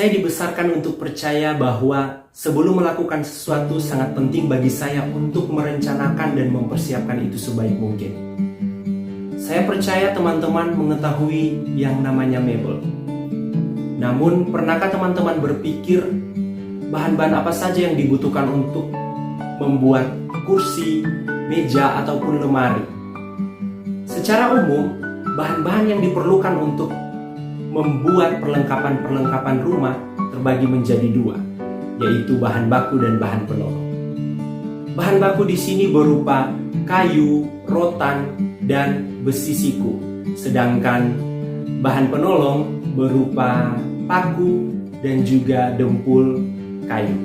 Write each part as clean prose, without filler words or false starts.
Saya dibesarkan untuk percaya bahwa sebelum melakukan sesuatu sangat penting bagi saya untuk merencanakan dan mempersiapkan itu sebaik mungkin. Saya percaya teman-teman mengetahui yang namanya mebel. Namun, pernahkah teman-teman berpikir bahan-bahan apa saja yang dibutuhkan untuk membuat kursi, meja, ataupun lemari? Secara umum, bahan-bahan yang diperlukan untuk membuat perlengkapan-perlengkapan rumah terbagi menjadi dua, yaitu bahan baku dan bahan penolong. Bahan baku di sini berupa kayu, rotan, dan besi siku, sedangkan bahan penolong berupa paku dan juga dempul kayu.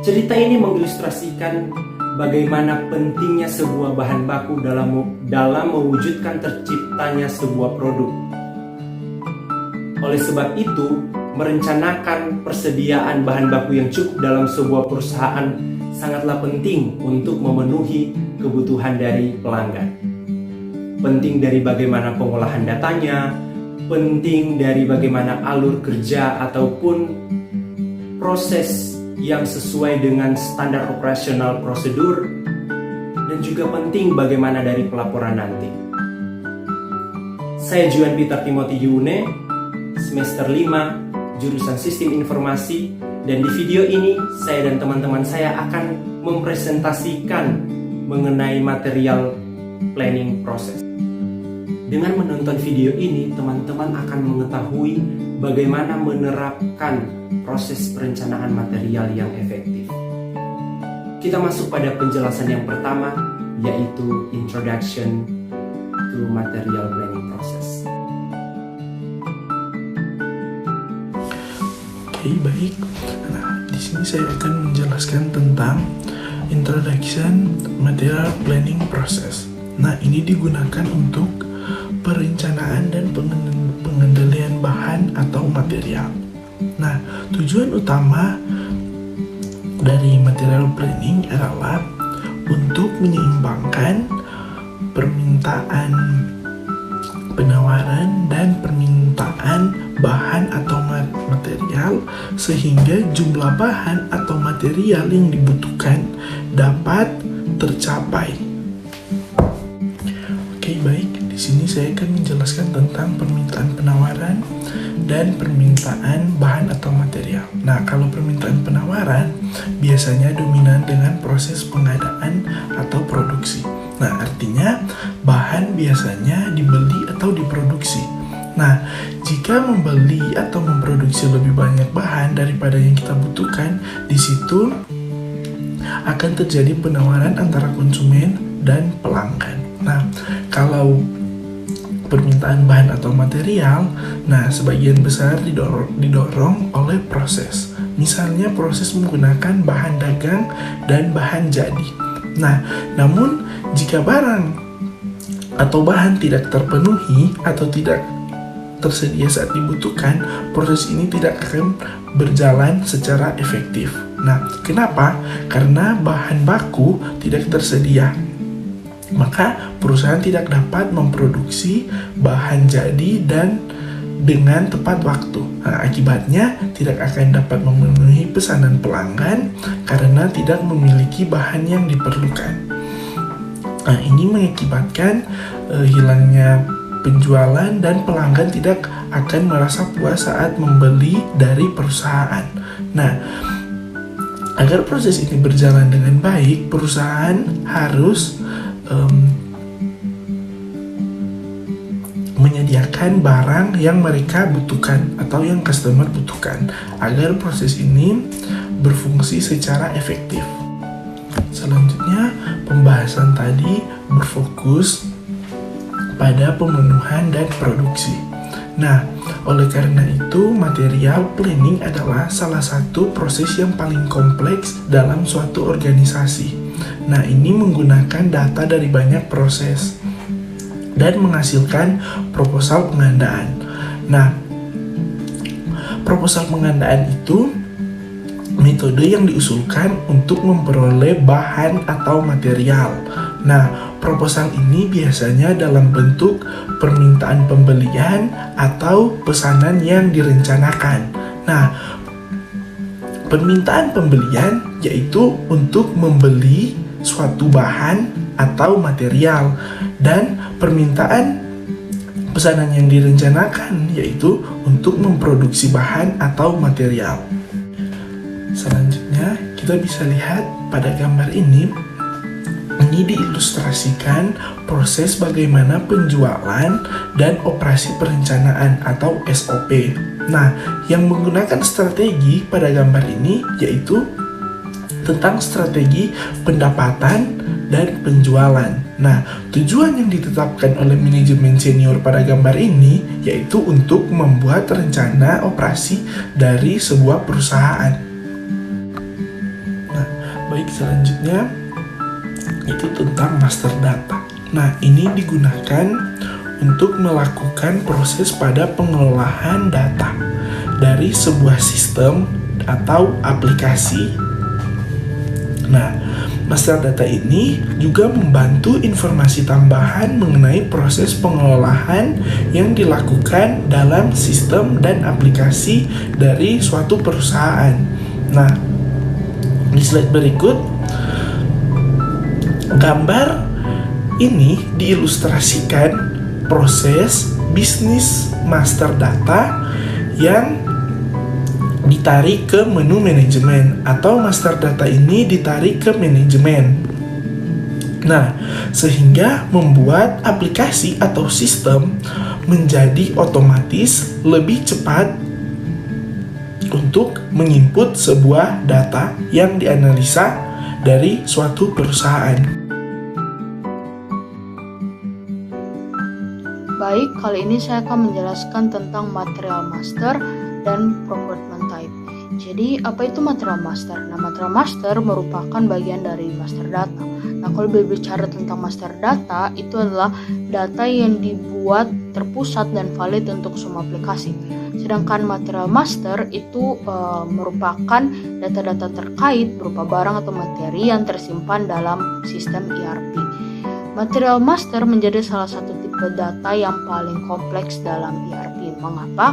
Cerita ini mengilustrasikan bagaimana pentingnya sebuah bahan baku dalam mewujudkan terciptanya sebuah produk. Oleh sebab itu, merencanakan persediaan bahan baku yang cukup dalam sebuah perusahaan sangatlah penting untuk memenuhi kebutuhan dari pelanggan. Penting dari bagaimana pengolahan datanya, penting dari bagaimana alur kerja ataupun proses yang sesuai dengan standar operasional prosedur, dan juga penting bagaimana dari pelaporan nanti. Saya Juan Peter Timothy Yune, semester 5, jurusan Sistem Informasi, dan di video ini saya dan teman-teman saya akan mempresentasikan mengenai material planning proses. Dengan menonton video ini, teman-teman akan mengetahui bagaimana menerapkan proses perencanaan material yang efektif. Kita masuk pada penjelasan yang pertama, yaitu Introduction to Material Planning Process. Oke, baik. Nah, di sini saya akan menjelaskan tentang Introduction Material Planning Process. Nah, ini digunakan untuk perencanaan dan pengendalian bahan atau material. Nah, tujuan utama dari material planning adalah untuk menyeimbangkan permintaan penawaran dan permintaan bahan atau material sehingga jumlah bahan atau material yang dibutuhkan dapat tercapai. Oke, baik. Di sini saya akan menjelaskan tentang permintaan penawaran dan permintaan bahan atau material. Nah, kalau permintaan penawaran biasanya dominan dengan proses pengadaan atau produksi. Nah, artinya bahan biasanya dibeli atau diproduksi. Nah, jika membeli atau memproduksi lebih banyak bahan daripada yang kita butuhkan, di situ akan terjadi penawaran antara konsumen dan pelanggan. Nah, kalau permintaan bahan atau material, nah sebagian besar didorong oleh proses. Misalnya proses menggunakan bahan dagang dan bahan jadi. Nah, namun jika barang atau bahan tidak terpenuhi atau tidak tersedia saat dibutuhkan, proses ini tidak akan berjalan secara efektif. Nah, kenapa? Karena bahan baku tidak tersedia, maka perusahaan tidak dapat memproduksi bahan jadi dan dengan tepat waktu. Nah, akibatnya tidak akan dapat memenuhi pesanan pelanggan karena tidak memiliki bahan yang diperlukan. Nah, ini mengakibatkan hilangnya penjualan dan pelanggan tidak akan merasa puas saat membeli dari perusahaan. Nah, agar proses ini berjalan dengan baik, perusahaan harus menyediakan barang yang mereka butuhkan atau yang customer butuhkan agar proses ini berfungsi secara efektif. Selanjutnya, pembahasan tadi berfokus pada pemenuhan dan produksi. Nah, oleh karena itu, material planning adalah salah satu proses yang paling kompleks dalam suatu organisasi. Nah, ini menggunakan data dari banyak proses dan menghasilkan proposal pengadaan. Nah, proposal pengadaan itu metode yang diusulkan untuk memperoleh bahan atau material. Nah, proposal ini biasanya dalam bentuk permintaan pembelian atau pesanan yang direncanakan. Nah, permintaan pembelian yaitu untuk membeli suatu bahan atau material, dan permintaan pesanan yang direncanakan yaitu untuk memproduksi bahan atau material. Selanjutnya kita bisa lihat pada gambar ini diilustrasikan proses bagaimana penjualan dan operasi perencanaan atau SOP. Nah, yang menggunakan strategi pada gambar ini yaitu tentang strategi pendapatan dan penjualan. Nah, tujuan yang ditetapkan oleh manajemen senior pada gambar ini yaitu untuk membuat rencana operasi dari sebuah perusahaan. Nah, baik, selanjutnya itu tentang master data. Nah, ini digunakan untuk melakukan proses pada pengelolaan data dari sebuah sistem atau aplikasi. Nah, master data ini juga membantu informasi tambahan mengenai proses pengelolaan yang dilakukan dalam sistem dan aplikasi dari suatu perusahaan. Nah, di slide berikut, gambar ini diilustrasikan proses bisnis master data yang ditarik ke menu manajemen, atau master data ini ditarik ke manajemen. Nah, sehingga membuat aplikasi atau sistem menjadi otomatis lebih cepat untuk menginput sebuah data yang dianalisa dari suatu perusahaan. Baik, kali ini saya akan menjelaskan tentang material master dan procurement type. Jadi, apa itu material master? Nah, material master merupakan bagian dari master data. Nah, kalau berbicara tentang master data, itu adalah data yang dibuat terpusat dan valid untuk semua aplikasi. Sedangkan material master itu merupakan data-data terkait berupa barang atau materi yang tersimpan dalam sistem ERP. Material master menjadi salah satu tipe data yang paling kompleks dalam ERP. Mengapa?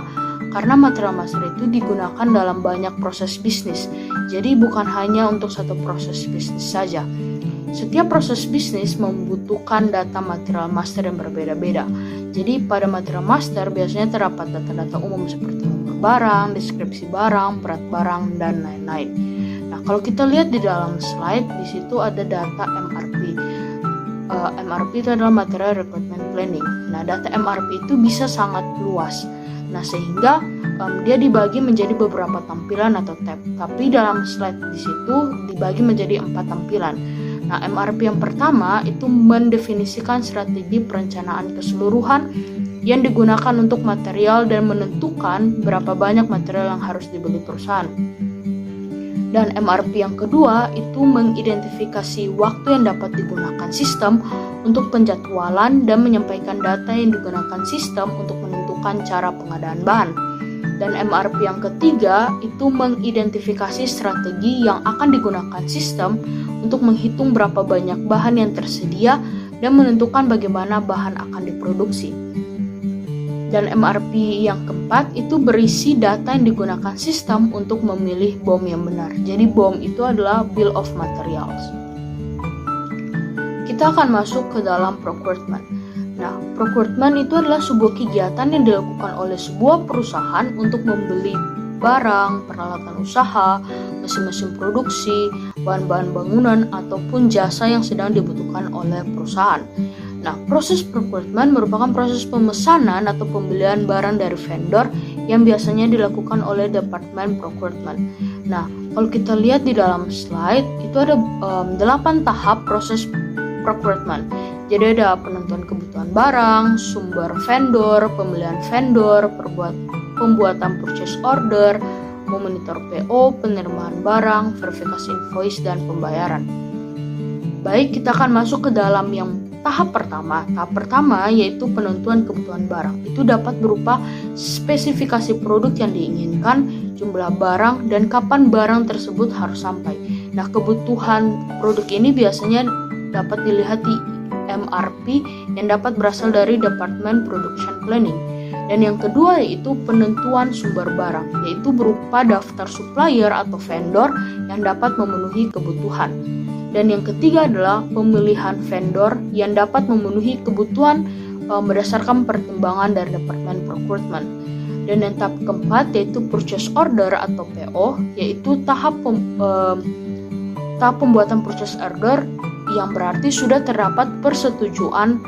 Karena material master itu digunakan dalam banyak proses bisnis. Jadi bukan hanya untuk satu proses bisnis saja. Setiap proses bisnis membutuhkan data material master yang berbeda-beda. Jadi pada material master biasanya terdapat data-data umum seperti nomor barang, deskripsi barang, berat barang, dan lain-lain. Nah, kalau kita lihat di dalam slide, di situ ada data MRP. MRP itu adalah Material Requirement Planning. Nah, data MRP itu bisa sangat luas. Nah, sehingga dia dibagi menjadi beberapa tampilan atau tab. Tapi dalam slide di situ dibagi menjadi 4 tampilan. Nah, MRP yang pertama itu mendefinisikan strategi perencanaan keseluruhan yang digunakan untuk material dan menentukan berapa banyak material yang harus dibeli perusahaan. Dan MRP yang kedua itu mengidentifikasi waktu yang dapat digunakan sistem untuk penjadwalan dan menyampaikan data yang digunakan sistem untuk menentukan cara pengadaan bahan. Dan MRP yang ketiga itu mengidentifikasi strategi yang akan digunakan sistem untuk menghitung berapa banyak bahan yang tersedia dan menentukan bagaimana bahan akan diproduksi. Dan MRP yang keempat itu berisi data yang digunakan sistem untuk memilih BOM yang benar. Jadi BOM itu adalah Bill of Materials. Kita akan masuk ke dalam procurement. Nah, procurement itu adalah sebuah kegiatan yang dilakukan oleh sebuah perusahaan untuk membeli barang, peralatan usaha, mesin-mesin produksi, bahan-bahan bangunan, ataupun jasa yang sedang dibutuhkan oleh perusahaan. Nah, proses procurement merupakan proses pemesanan atau pembelian barang dari vendor yang biasanya dilakukan oleh Departemen Procurement. Nah, kalau kita lihat di dalam slide, itu ada 8 tahap proses procurement. Jadi ada penentuan kebutuhan barang, sumber vendor, pembelian vendor, pembuatan purchase order, memonitor PO, penerimaan barang, verifikasi invoice, dan pembayaran. Baik, kita akan masuk ke dalam yang tahap pertama. Tahap pertama yaitu penentuan kebutuhan barang. Itu dapat berupa spesifikasi produk yang diinginkan, jumlah barang, dan kapan barang tersebut harus sampai. Nah, kebutuhan produk ini biasanya dapat dilihat di MRP yang dapat berasal dari Departemen Production Planning. Dan yang kedua yaitu penentuan sumber barang, yaitu berupa daftar supplier atau vendor yang dapat memenuhi kebutuhan. Dan yang ketiga adalah pemilihan vendor yang dapat memenuhi kebutuhan berdasarkan pertimbangan dari Departemen Procurement. Dan yang tahap keempat yaitu purchase order atau PO, yaitu tahap pembuatan purchase order yang berarti sudah terdapat persetujuan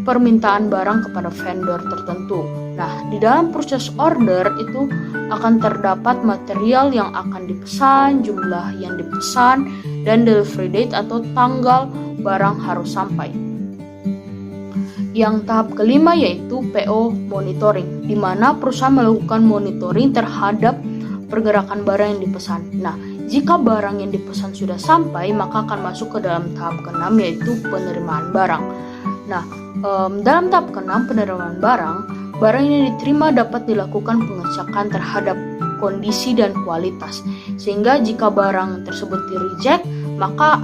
permintaan barang kepada vendor tertentu. Nah, di dalam purchase order itu akan terdapat material yang akan dipesan, jumlah yang dipesan, dan delivery date atau tanggal barang harus sampai. Yang tahap kelima yaitu PO monitoring, di mana perusahaan melakukan monitoring terhadap pergerakan barang yang dipesan. Nah, jika barang yang dipesan sudah sampai, maka akan masuk ke dalam tahap keenam yaitu penerimaan barang. Nah, dalam tahap keenam penerimaan barang yang diterima dapat dilakukan pengecekan terhadap kondisi dan kualitas. Sehingga jika barang tersebut di-reject, maka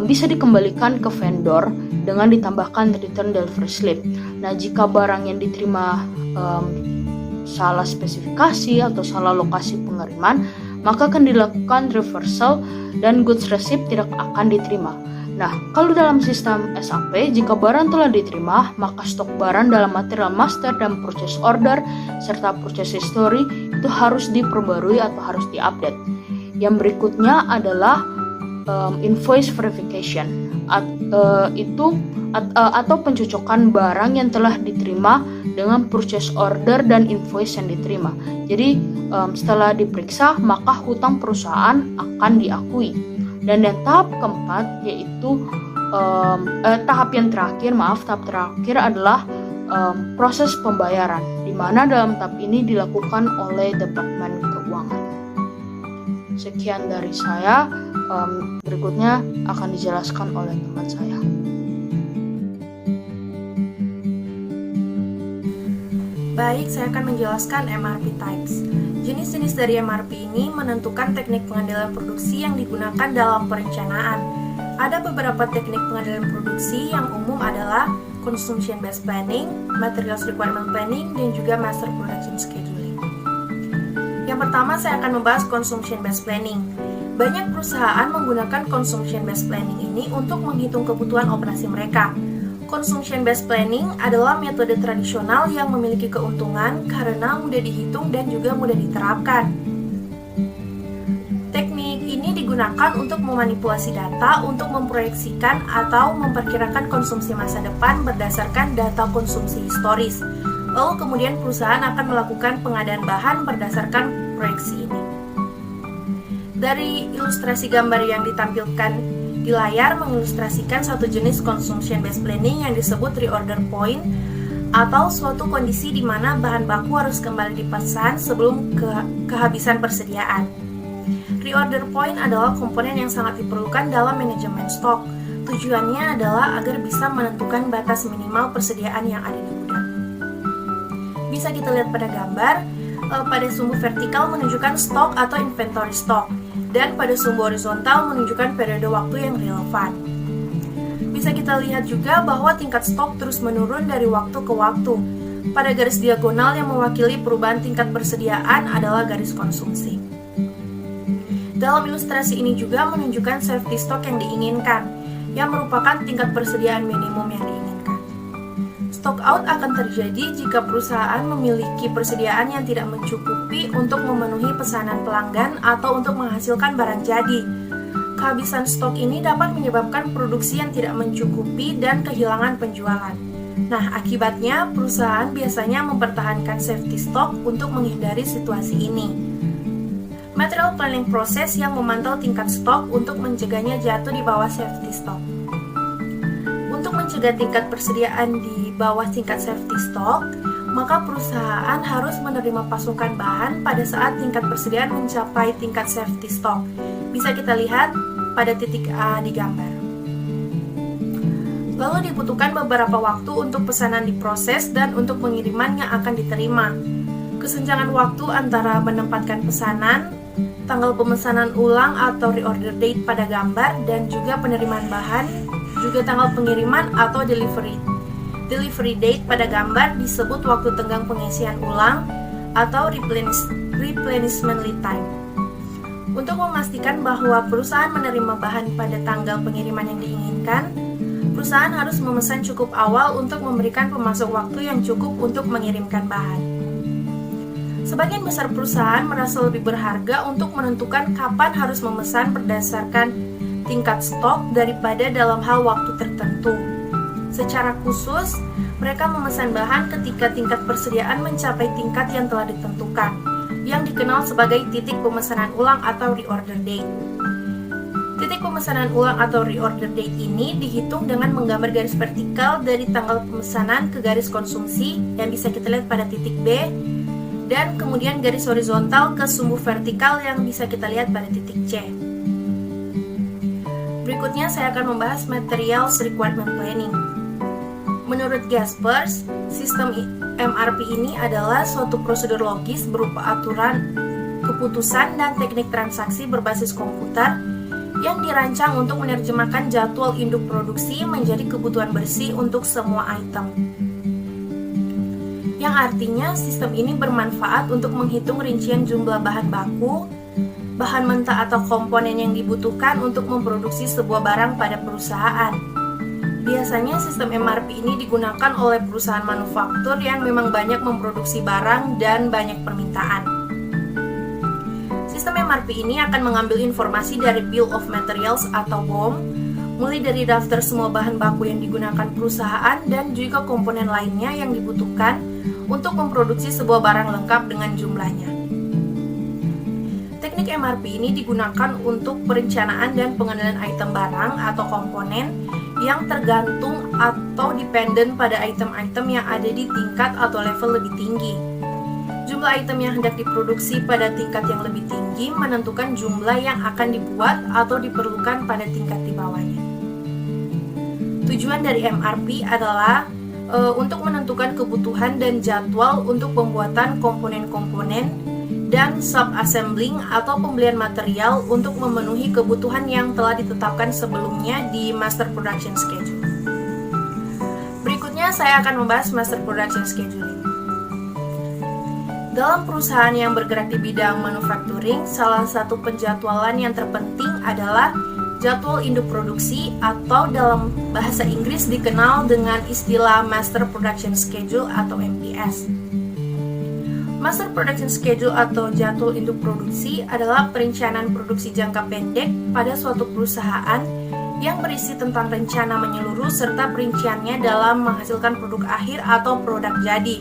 bisa dikembalikan ke vendor dengan ditambahkan return delivery slip. Nah, jika barang yang diterima salah spesifikasi atau salah lokasi pengiriman, maka akan dilakukan reversal dan goods receipt tidak akan diterima. Nah, kalau dalam sistem SAP, jika barang telah diterima, maka stok barang dalam material master dan purchase order serta purchase history itu harus diperbarui atau harus diupdate. Yang berikutnya adalah invoice verification atau pencocokan barang yang telah diterima dengan purchase order dan invoice yang diterima. Jadi setelah diperiksa, maka hutang perusahaan akan diakui. Dan yang tahap keempat yaitu tahap terakhir adalah proses pembayaran, di mana dalam tahap ini dilakukan oleh Departemen Keuangan. Sekian dari saya, berikutnya akan dijelaskan oleh teman saya. Baik, saya akan menjelaskan MRP types. Jenis-jenis dari MRP ini menentukan teknik pengendalian produksi yang digunakan dalam perencanaan. Ada beberapa teknik pengendalian produksi yang umum adalah Consumption Based Planning, Materials Requirement Planning, dan juga Master Production Scheduling. Yang pertama, saya akan membahas Consumption Based Planning. Banyak perusahaan menggunakan Consumption Based Planning ini untuk menghitung kebutuhan operasi mereka. Consumption Based Planning adalah metode tradisional yang memiliki keuntungan karena mudah dihitung dan juga mudah diterapkan. Teknik ini digunakan untuk memanipulasi data untuk memproyeksikan atau memperkirakan konsumsi masa depan berdasarkan data konsumsi historis. Lalu kemudian perusahaan akan melakukan pengadaan bahan berdasarkan proyeksi ini. Dari ilustrasi gambar yang ditampilkan di layar mengilustrasikan satu jenis consumption based planning yang disebut reorder point atau suatu kondisi di mana bahan baku harus kembali dipesan sebelum kehabisan persediaan. Reorder point adalah komponen yang sangat diperlukan dalam manajemen stok. Tujuannya adalah agar bisa menentukan batas minimal persediaan yang ada di gudang. Bisa kita lihat pada gambar, pada sumbu vertikal menunjukkan stok atau inventory stok, dan pada sumbu horizontal menunjukkan periode waktu yang relevan. Bisa kita lihat juga bahwa tingkat stok terus menurun dari waktu ke waktu. Pada garis diagonal yang mewakili perubahan tingkat persediaan adalah garis konsumsi. Dalam ilustrasi ini juga menunjukkan safety stock yang diinginkan, yang merupakan tingkat persediaan minimum yang diinginkan. Stock out akan terjadi jika perusahaan memiliki persediaan yang tidak mencukupi untuk memenuhi pesanan pelanggan atau untuk menghasilkan barang jadi. Kehabisan stok ini dapat menyebabkan produksi yang tidak mencukupi dan kehilangan penjualan. Nah, akibatnya perusahaan biasanya mempertahankan safety stock untuk menghindari situasi ini. Material planning proses yang memantau tingkat stok untuk mencegahnya jatuh di bawah safety stock. Untuk mencegah tingkat persediaan di bawah tingkat safety stock, maka perusahaan harus menerima pasokan bahan pada saat tingkat persediaan mencapai tingkat safety stock. Bisa kita lihat pada titik A di gambar. Lalu dibutuhkan beberapa waktu untuk pesanan diproses dan untuk pengiriman yang akan diterima. Kesenjangan waktu antara menempatkan pesanan, tanggal pemesanan ulang atau reorder date pada gambar, dan juga penerimaan bahan, juga tanggal pengiriman atau delivery delivery date pada gambar disebut waktu tenggang pengisian ulang atau replenishment lead time. Untuk memastikan bahwa perusahaan menerima bahan pada tanggal pengiriman yang diinginkan, perusahaan harus memesan cukup awal untuk memberikan pemasok waktu yang cukup untuk mengirimkan bahan. Sebagian besar perusahaan merasa lebih berharga untuk menentukan kapan harus memesan berdasarkan tingkat stok daripada dalam hal waktu tertentu. Secara khusus, mereka memesan bahan ketika tingkat persediaan mencapai tingkat yang telah ditentukan, yang dikenal sebagai titik pemesanan ulang atau reorder date. Titik pemesanan ulang atau reorder date ini dihitung dengan menggambar garis vertikal dari tanggal pemesanan ke garis konsumsi yang bisa kita lihat pada titik B, dan kemudian garis horizontal ke sumbu vertikal yang bisa kita lihat pada titik C. Berikutnya saya akan membahas Materials Requirement Planning. Menurut Jaspers, sistem MRP ini adalah suatu prosedur logis berupa aturan, keputusan, dan teknik transaksi berbasis komputer yang dirancang untuk menerjemahkan jadwal induk produksi menjadi kebutuhan bersih untuk semua item. Yang artinya sistem ini bermanfaat untuk menghitung rincian jumlah bahan baku, bahan mentah atau komponen yang dibutuhkan untuk memproduksi sebuah barang pada perusahaan. Biasanya sistem MRP ini digunakan oleh perusahaan manufaktur yang memang banyak memproduksi barang dan banyak permintaan. Sistem MRP ini akan mengambil informasi dari Bill of Materials atau BOM, mulai dari daftar semua bahan baku yang digunakan perusahaan dan juga komponen lainnya yang dibutuhkan untuk memproduksi sebuah barang lengkap dengan jumlahnya. Teknik MRP ini digunakan untuk perencanaan dan pengendalian item barang atau komponen yang tergantung atau dependen pada item-item yang ada di tingkat atau level lebih tinggi. Jumlah item yang hendak diproduksi pada tingkat yang lebih tinggi menentukan jumlah yang akan dibuat atau diperlukan pada tingkat di bawahnya. Tujuan dari MRP adalah untuk menentukan kebutuhan dan jadwal untuk pembuatan komponen-komponen dan sub-assembling atau pembelian material untuk memenuhi kebutuhan yang telah ditetapkan sebelumnya di Master Production Schedule. Berikutnya saya akan membahas Master Production Scheduling. Dalam perusahaan yang bergerak di bidang manufacturing, salah satu penjadwalan yang terpenting adalah jadwal induk produksi atau dalam bahasa Inggris dikenal dengan istilah Master Production Schedule atau MPS. Master Production Schedule atau jadwal induk produksi adalah perencanaan produksi jangka pendek pada suatu perusahaan yang berisi tentang rencana menyeluruh serta perinciannya dalam menghasilkan produk akhir atau produk jadi.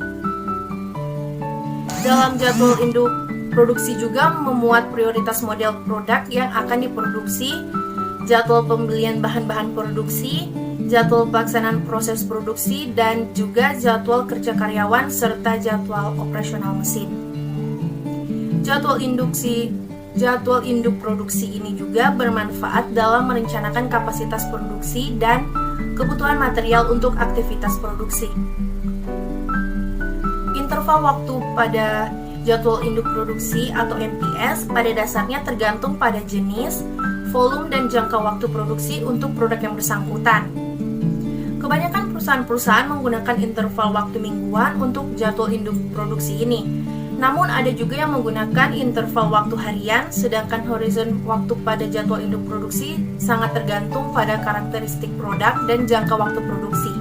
Dalam jadwal induk produksi juga memuat prioritas model produk yang akan diproduksi, jadwal pembelian bahan-bahan produksi, jadwal pelaksanaan proses produksi, dan juga jadwal kerja karyawan serta jadwal operasional mesin. Jadwal induk produksi ini juga bermanfaat dalam merencanakan kapasitas produksi dan kebutuhan material untuk aktivitas produksi. Interval waktu pada jadwal induk produksi atau MPS pada dasarnya tergantung pada jenis, volume, dan jangka waktu produksi untuk produk yang bersangkutan. Kebanyakan perusahaan-perusahaan menggunakan interval waktu mingguan untuk jadwal induk produksi ini. Namun ada juga yang menggunakan interval waktu harian, sedangkan horizon waktu pada jadwal induk produksi sangat tergantung pada karakteristik produk dan jangka waktu produksi.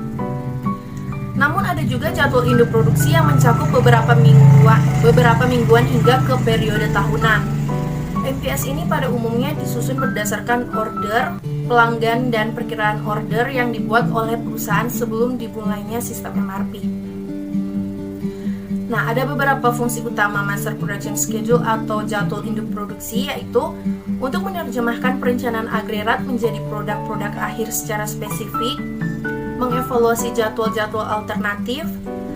Namun ada juga jadwal induk produksi yang mencakup beberapa mingguan hingga ke periode tahunan. MPS ini pada umumnya disusun berdasarkan order, pelanggan, dan perkiraan order yang dibuat oleh perusahaan sebelum dimulainya sistem MRP. Nah, ada beberapa fungsi utama Master Production Schedule atau jadwal induk produksi, yaitu untuk menerjemahkan perencanaan agregat menjadi produk-produk akhir secara spesifik, mengevaluasi jadwal-jadwal alternatif,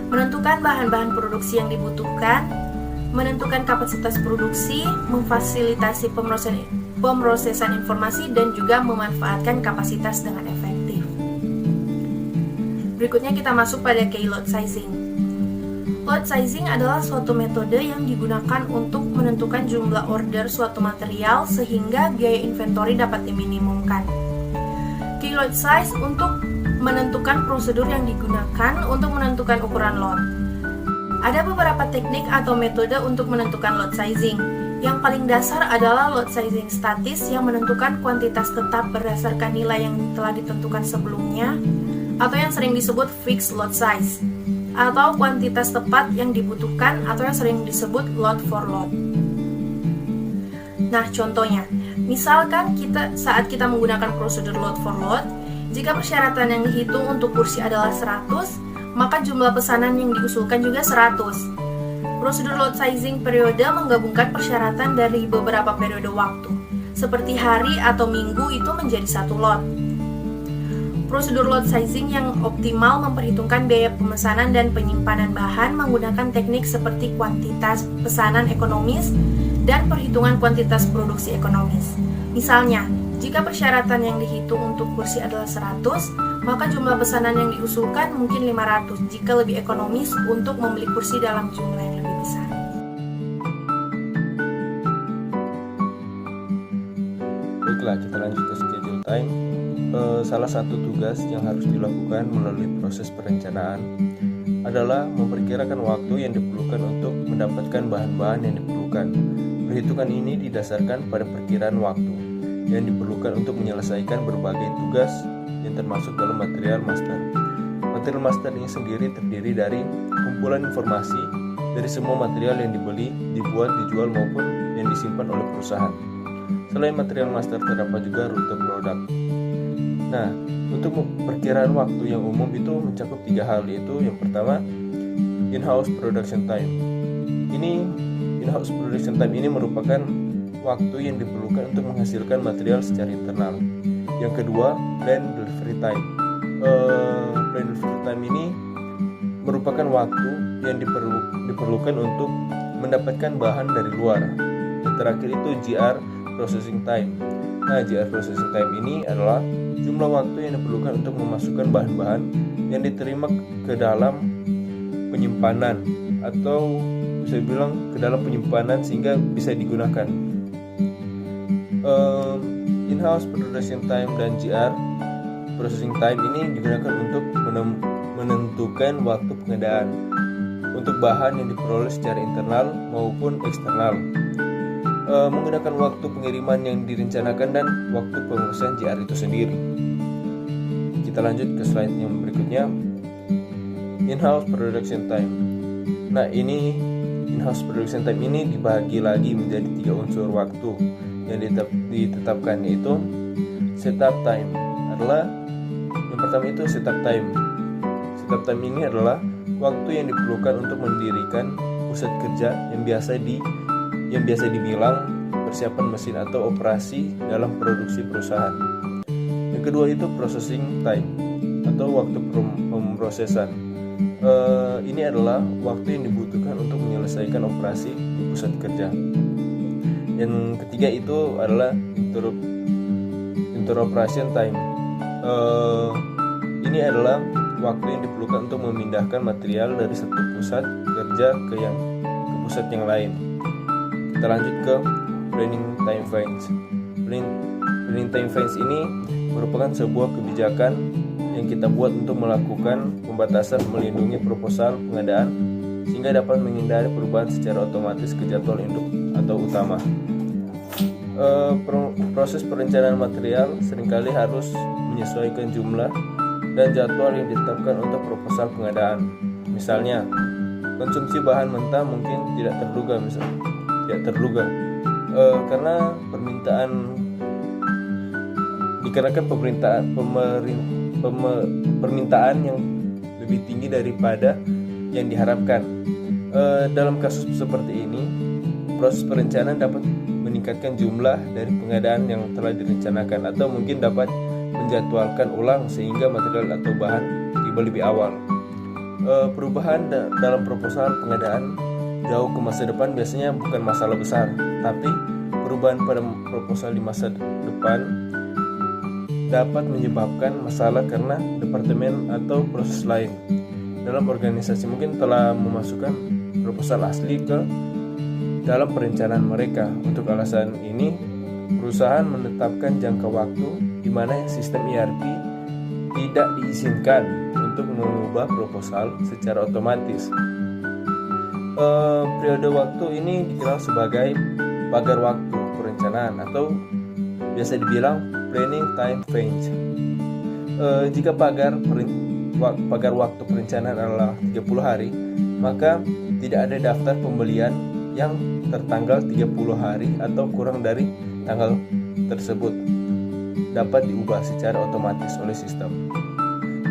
menentukan bahan-bahan produksi yang dibutuhkan, menentukan kapasitas produksi, memfasilitasi pemrosesan informasi, dan juga memanfaatkan kapasitas dengan efektif. Berikutnya kita masuk pada key load sizing. Load sizing adalah suatu metode yang digunakan untuk menentukan jumlah order suatu material sehingga biaya inventory dapat diminimumkan. Key load size untuk menentukan prosedur yang digunakan untuk menentukan ukuran lot. Ada beberapa teknik atau metode untuk menentukan lot sizing. Yang paling dasar adalah lot sizing statis yang menentukan kuantitas tetap berdasarkan nilai yang telah ditentukan sebelumnya, atau yang sering disebut fixed lot size, atau kuantitas tepat yang dibutuhkan, atau yang sering disebut lot for lot. Nah, contohnya, misalkan saat kita menggunakan prosedur lot for lot, jika persyaratan yang dihitung untuk kursi adalah 100, maka jumlah pesanan yang diusulkan juga 100. Prosedur lot sizing periode menggabungkan persyaratan dari beberapa periode waktu, seperti hari atau minggu itu menjadi satu lot. Prosedur lot sizing yang optimal memperhitungkan biaya pemesanan dan penyimpanan bahan menggunakan teknik seperti kuantitas pesanan ekonomis dan perhitungan kuantitas produksi ekonomis. Misalnya, jika persyaratan yang dihitung untuk kursi adalah 100, maka jumlah pesanan yang diusulkan mungkin 500 jika lebih ekonomis untuk membeli kursi dalam jumlah yang lebih besar. Baiklah, kita lanjut ke schedule time. Salah satu tugas yang harus dilakukan melalui proses perencanaan adalah memperkirakan waktu yang diperlukan untuk mendapatkan bahan-bahan yang diperlukan. Perhitungan ini didasarkan pada perkiraan waktu yang diperlukan untuk menyelesaikan berbagai tugas yang termasuk dalam material master. Material master ini sendiri terdiri dari kumpulan informasi dari semua material yang dibeli, dibuat, dijual maupun yang disimpan oleh perusahaan. Selain material master terdapat juga rute produk. Nah, untuk perkiraan waktu yang umum itu mencakup 3 hal, yaitu yang pertama in-house production time. In-house production time ini merupakan waktu yang diperlukan untuk menghasilkan material secara internal. Yang kedua, planned delivery time. Planned delivery time ini merupakan waktu yang diperlukan untuk mendapatkan bahan dari luar. Yang terakhir itu GR processing time. Nah, GR processing time ini adalah jumlah waktu yang diperlukan untuk memasukkan bahan-bahan yang diterima ke dalam penyimpanan, atau bisa bilang ke dalam penyimpanan sehingga bisa digunakan. In-house production time dan GR processing time ini digunakan untuk menentukan waktu pengadaan untuk bahan yang diperoleh secara internal maupun eksternal, menggunakan waktu pengiriman yang direncanakan dan waktu pemrosesan GR itu sendiri. Kita lanjut ke slide yang berikutnya, in-house production time. Nah, ini in-house production time ini dibagi lagi menjadi 3 unsur waktu yang ditetapkan, yaitu setup time adalah yang pertama itu setup time. Setup time ini adalah waktu yang diperlukan untuk mendirikan pusat kerja yang biasa dibilang persiapan mesin atau operasi dalam produksi perusahaan. Yang kedua itu processing time atau waktu pemrosesan. Ini adalah waktu yang dibutuhkan untuk menyelesaikan operasi di pusat kerja. Yang ketiga itu adalah interoperation time. Ini adalah waktu yang diperlukan untuk memindahkan material dari satu pusat kerja ke pusat yang lain. Kita lanjut ke planning time frames. Planning time frames ini merupakan sebuah kebijakan yang kita buat untuk melakukan pembatasan melindungi proposal pengadaan sehingga dapat menghindari perubahan secara otomatis ke jadwal induk atau utama. Proses perencanaan material seringkali harus menyesuaikan jumlah dan jadwal yang ditetapkan untuk proposal pengadaan. Misalnya, konsumsi bahan mentah mungkin tidak terduga karena permintaan yang lebih tinggi daripada yang diharapkan. Dalam kasus seperti ini, proses perencanaan dapat meningkatkan jumlah dari pengadaan yang telah direncanakan atau mungkin dapat menjadwalkan ulang sehingga material atau bahan tiba lebih awal. Perubahan dalam proposal pengadaan jauh ke masa depan biasanya bukan masalah besar, tapi perubahan pada proposal di masa depan dapat menyebabkan masalah karena departemen atau proses lain dalam organisasi mungkin telah memasukkan proposal asli ke dalam perencanaan mereka. Untuk alasan ini, perusahaan menetapkan jangka waktu di mana sistem ERP tidak diizinkan untuk mengubah proposal secara otomatis. Periode waktu ini dikenal sebagai pagar waktu perencanaan atau biasa dibilang planning time range. Jika pagar waktu perencanaan adalah 30 hari, maka tidak ada daftar pembelian yang tertanggal 30 hari atau kurang dari tanggal tersebut dapat diubah secara otomatis oleh sistem.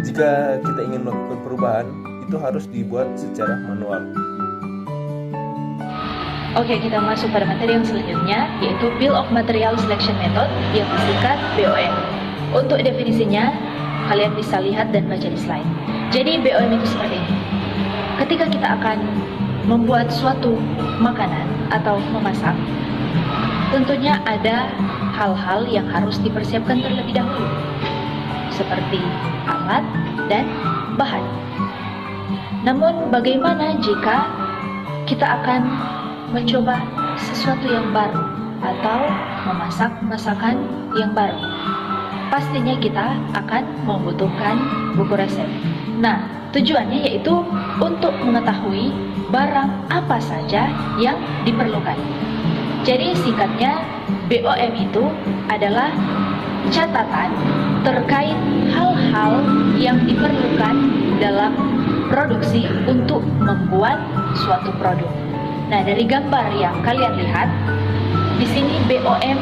Jika kita ingin melakukan perubahan, itu harus dibuat secara manual. Oke, kita masuk pada materi yang selanjutnya, yaitu Bill of Material Selection Method yang disingkat BOM. Untuk definisinya, kalian bisa lihat dan baca di slide. Jadi BOM itu seperti ini. Ketika kita akan membuat suatu makanan atau memasak, tentunya ada hal-hal yang harus dipersiapkan terlebih dahulu, seperti alat dan bahan. Namun bagaimana jika kita akan mencoba sesuatu yang baru atau memasak masakan yang baru? Pastinya kita akan membutuhkan buku resep. Nah, tujuannya yaitu untuk mengetahui barang apa saja yang diperlukan. Jadi singkatnya, BOM itu adalah catatan terkait hal-hal yang diperlukan dalam produksi untuk membuat suatu produk. Nah, dari gambar yang kalian lihat, di sini BOM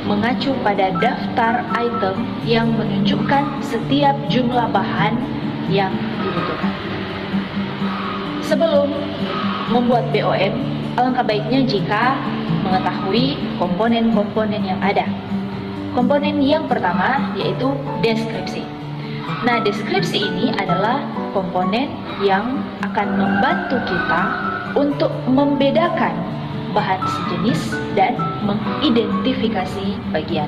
mengacu pada daftar item yang menunjukkan setiap jumlah bahan yang dibutuhkan. Sebelum membuat BOM, alangkah baiknya jika mengetahui komponen-komponen yang ada. Komponen yang pertama yaitu deskripsi. Nah, deskripsi ini adalah komponen yang akan membantu kita untuk membedakan bahan sejenis dan mengidentifikasi bagian.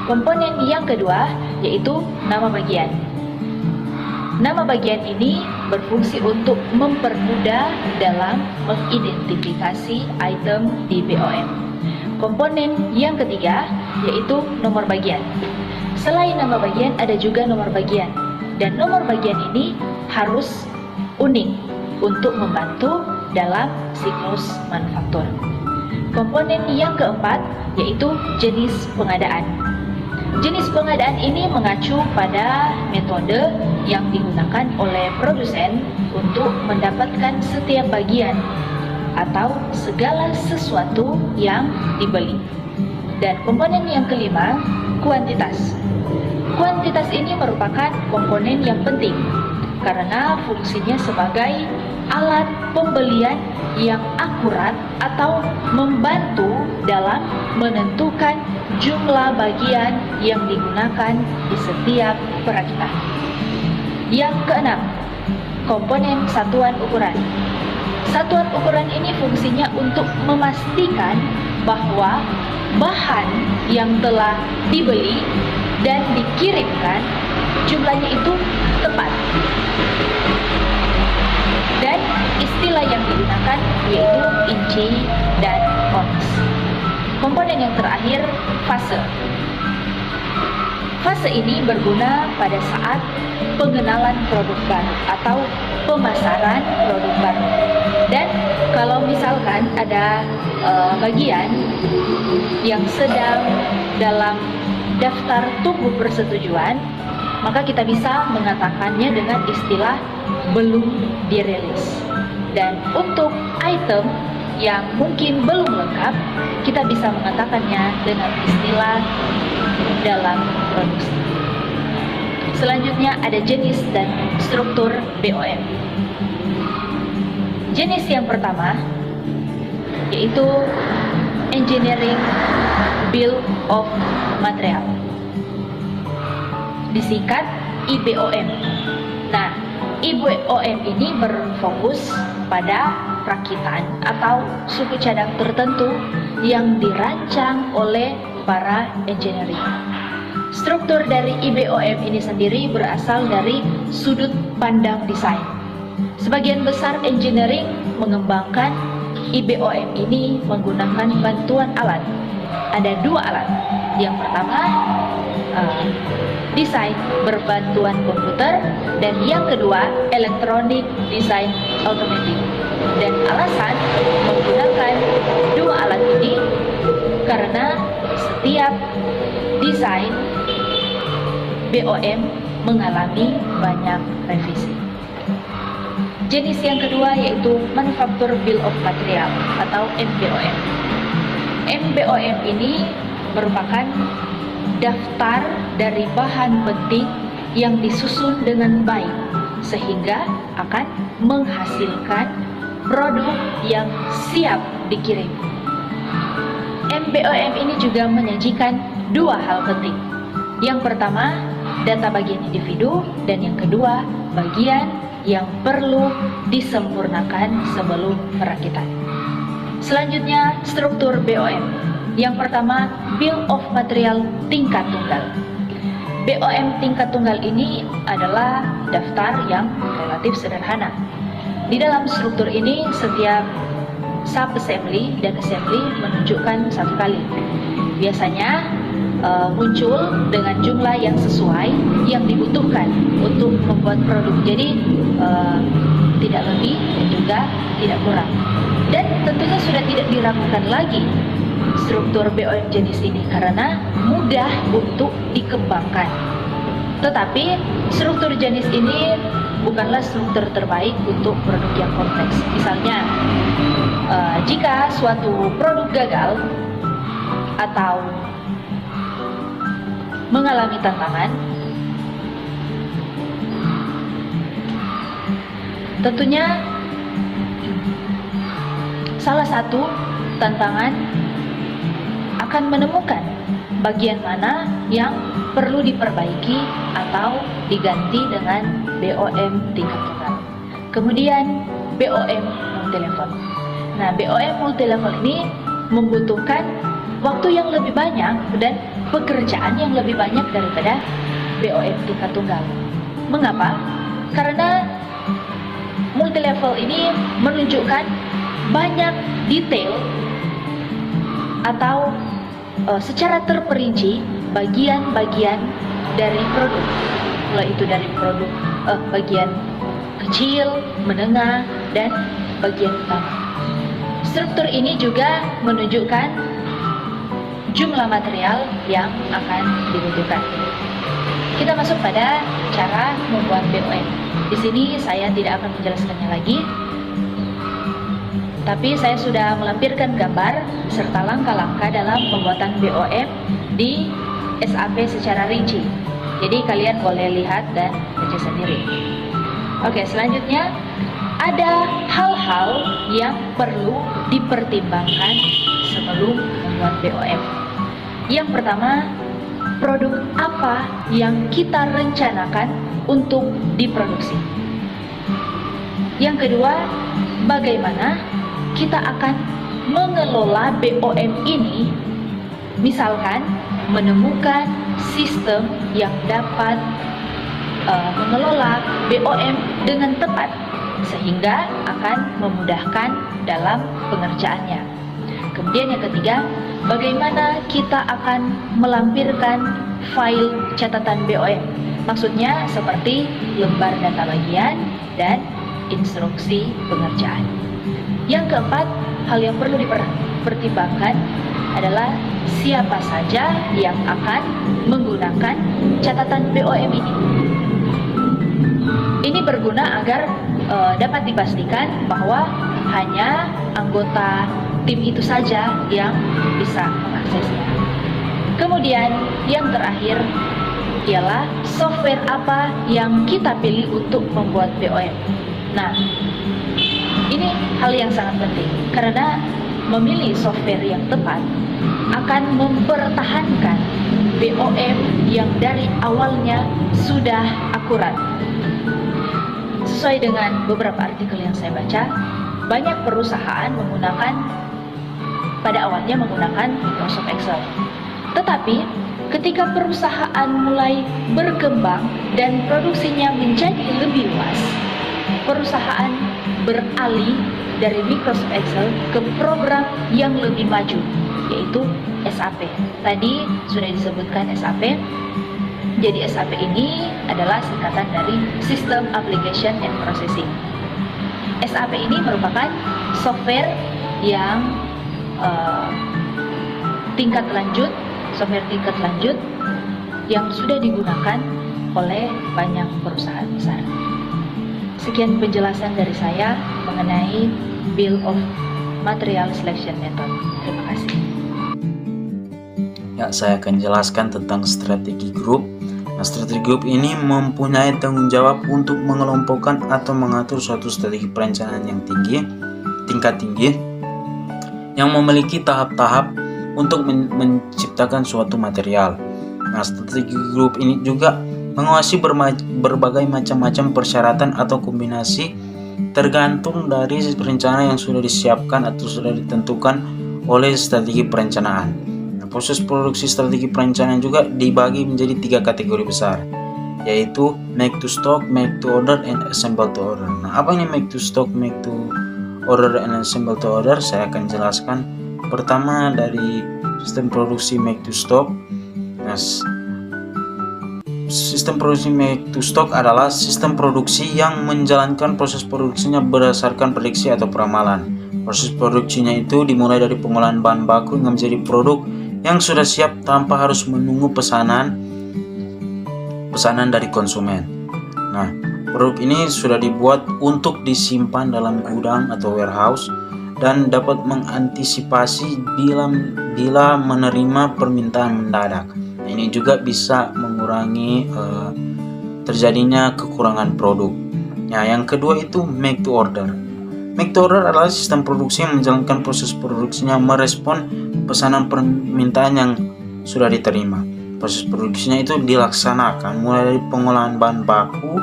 Komponen yang kedua yaitu nama bagian. Nama bagian ini berfungsi untuk mempermudah dalam mengidentifikasi item di BOM. Komponen yang ketiga yaitu nomor bagian. Selain nama bagian ada juga nomor bagian, dan nomor bagian ini harus unik untuk membantu dalam siklus manufaktur. Komponen yang keempat yaitu jenis pengadaan. Jenis pengadaan ini mengacu pada metode yang digunakan oleh produsen untuk mendapatkan setiap bagian atau segala sesuatu yang dibeli. Dan komponen yang kelima, kuantitas. Kuantitas ini merupakan komponen yang penting karena fungsinya sebagai alat pembelian yang akurat atau membantu dalam menentukan jumlah bagian yang digunakan di setiap perakitan. Yang keenam, komponen satuan ukuran. Satuan ukuran ini fungsinya untuk memastikan bahwa bahan yang telah dibeli dan dikirimkan jumlahnya itu tepat. Dan istilah yang digunakan yaitu inci dan ons. Komponen yang terakhir, fase. Fase ini berguna pada saat pengenalan produk baru atau pemasaran produk baru. Dan kalau misalkan ada bagian yang sedang dalam daftar tunggu persetujuan, maka kita bisa mengatakannya dengan istilah belum dirilis. Dan untuk item yang mungkin belum lengkap, kita bisa mengatakannya dengan istilah dalam produksi. Selanjutnya ada jenis dan struktur BOM. Jenis yang pertama yaitu Engineering Bill of Material, disingkat IBOM. Nah, IBOM ini berfokus pada rakitan atau suku cadang tertentu yang dirancang oleh para engineering. Struktur dari IBOM ini sendiri berasal dari sudut pandang desain. Sebagian besar engineering mengembangkan IBOM ini menggunakan bantuan alat. Ada dua alat. Yang pertama desain berbantuan komputer, dan yang kedua electronic design automatic. Dan alasan menggunakan dua alat ini karena setiap desain BOM mengalami banyak revisi. Jenis yang kedua yaitu Manufacture Bill of Material atau MBOM. MBOM ini merupakan daftar dari bahan penting yang disusun dengan baik sehingga akan menghasilkan produk yang siap dikirim. MBOM ini juga menyajikan dua hal penting. Yang pertama, data bagian individu, dan yang kedua, bagian yang perlu disempurnakan sebelum perakitan. Selanjutnya, struktur BOM. Yang pertama, Bill of Material tingkat tunggal. BOM tingkat tunggal ini adalah daftar yang relatif sederhana. Di dalam struktur ini, setiap sub-assembly dan assembly menunjukkan satu kali. Biasanya muncul dengan jumlah yang sesuai yang dibutuhkan untuk membuat produk. Jadi tidak lebih dan juga tidak kurang. Dan tentunya sudah tidak diragukan lagi struktur BOM jenis ini karena mudah untuk dikembangkan. Tetapi struktur jenis ini bukanlah struktur terbaik untuk produk yang kompleks. Misalnya, jika suatu produk gagal atau mengalami tantangan, tentunya salah satu tantangan akan menemukan bagian mana yang perlu diperbaiki atau diganti dengan BOM tingkat tunggal. Kemudian BOM multilevel. Nah, BOM multilevel ini membutuhkan waktu yang lebih banyak dan pekerjaan yang lebih banyak daripada BOM tingkat tunggal. Mengapa? Karena multilevel ini menunjukkan banyak detail atau secara terperinci bagian-bagian dari produk, mulai itu dari produk bagian kecil, menengah, dan bagian utama. Struktur ini juga menunjukkan jumlah material yang akan dibutuhkan. Kita masuk pada cara membuat BOM. Di sini saya tidak akan menjelaskannya lagi, tapi saya sudah melampirkan gambar serta langkah-langkah dalam pembuatan BOM di SAP secara rinci. Jadi kalian boleh lihat dan baca sendiri. Oke, selanjutnya ada hal-hal yang perlu dipertimbangkan sebelum membuat BOM. Yang pertama, produk apa yang kita rencanakan untuk diproduksi. Yang kedua, bagaimana kita akan mengelola BOM ini, misalkan menemukan sistem yang dapat mengelola BOM dengan tepat sehingga akan memudahkan dalam pengerjaannya. Kemudian yang ketiga, bagaimana kita akan melampirkan file catatan BOM. Maksudnya seperti lembar data bagian dan instruksi pengerjaan. Yang keempat, hal yang perlu dipertimbangkan adalah siapa saja yang akan menggunakan catatan BOM ini. Ini berguna agar dapat dipastikan bahwa hanya anggota tim itu saja yang bisa mengaksesnya. Kemudian yang terakhir ialah software apa yang kita pilih untuk membuat BOM. Nah, ini hal yang sangat penting karena memilih software yang tepat akan mempertahankan BOM yang dari awalnya sudah akurat. Sesuai dengan beberapa artikel yang saya baca, banyak perusahaan pada awalnya menggunakan Microsoft Excel. Tetapi ketika perusahaan mulai berkembang dan produksinya menjadi lebih luas, perusahaan beralih dari Microsoft Excel ke program yang lebih maju, yaitu SAP. Tadi sudah disebutkan SAP. Jadi SAP ini adalah singkatan dari System Application and Processing. SAP ini merupakan software yang tingkat lanjut yang sudah digunakan oleh banyak perusahaan besar. Sekian penjelasan dari saya mengenai Bill of Material Selection Method. Terima kasih. Ya, saya akan jelaskan tentang strategi grup. Nah, strategi grup ini mempunyai tanggung jawab untuk mengelompokkan atau mengatur suatu strategi perencanaan yang tingkat tinggi yang memiliki tahap-tahap untuk menciptakan suatu material. Nah, strategi grup ini juga menguasai berbagai macam-macam persyaratan atau kombinasi tergantung dari rencana yang sudah disiapkan atau sudah ditentukan oleh strategi perencanaan. Nah, proses produksi strategi perencanaan juga dibagi menjadi 3 kategori besar, yaitu make to stock, make to order, and assemble to order. Nah, apa ini make to stock, make to order, and assemble to order? Saya akan jelaskan. Pertama, dari sistem produksi make to stock. Nah, sistem produksi make to stock adalah sistem produksi yang menjalankan proses produksinya berdasarkan prediksi atau peramalan. Proses produksinya itu dimulai dari pengolahan bahan baku hingga menjadi produk yang sudah siap tanpa harus menunggu pesanan dari konsumen. Nah, produk ini sudah dibuat untuk disimpan dalam gudang atau warehouse dan dapat mengantisipasi bila menerima permintaan mendadak. Nah, ini juga bisa mengurangi terjadinya kekurangan produk. Nah, yang kedua itu make to order. Make to order adalah sistem produksi yang menjalankan proses produksinya merespon pesanan permintaan yang sudah diterima. Proses produksinya itu dilaksanakan mulai dari pengolahan bahan baku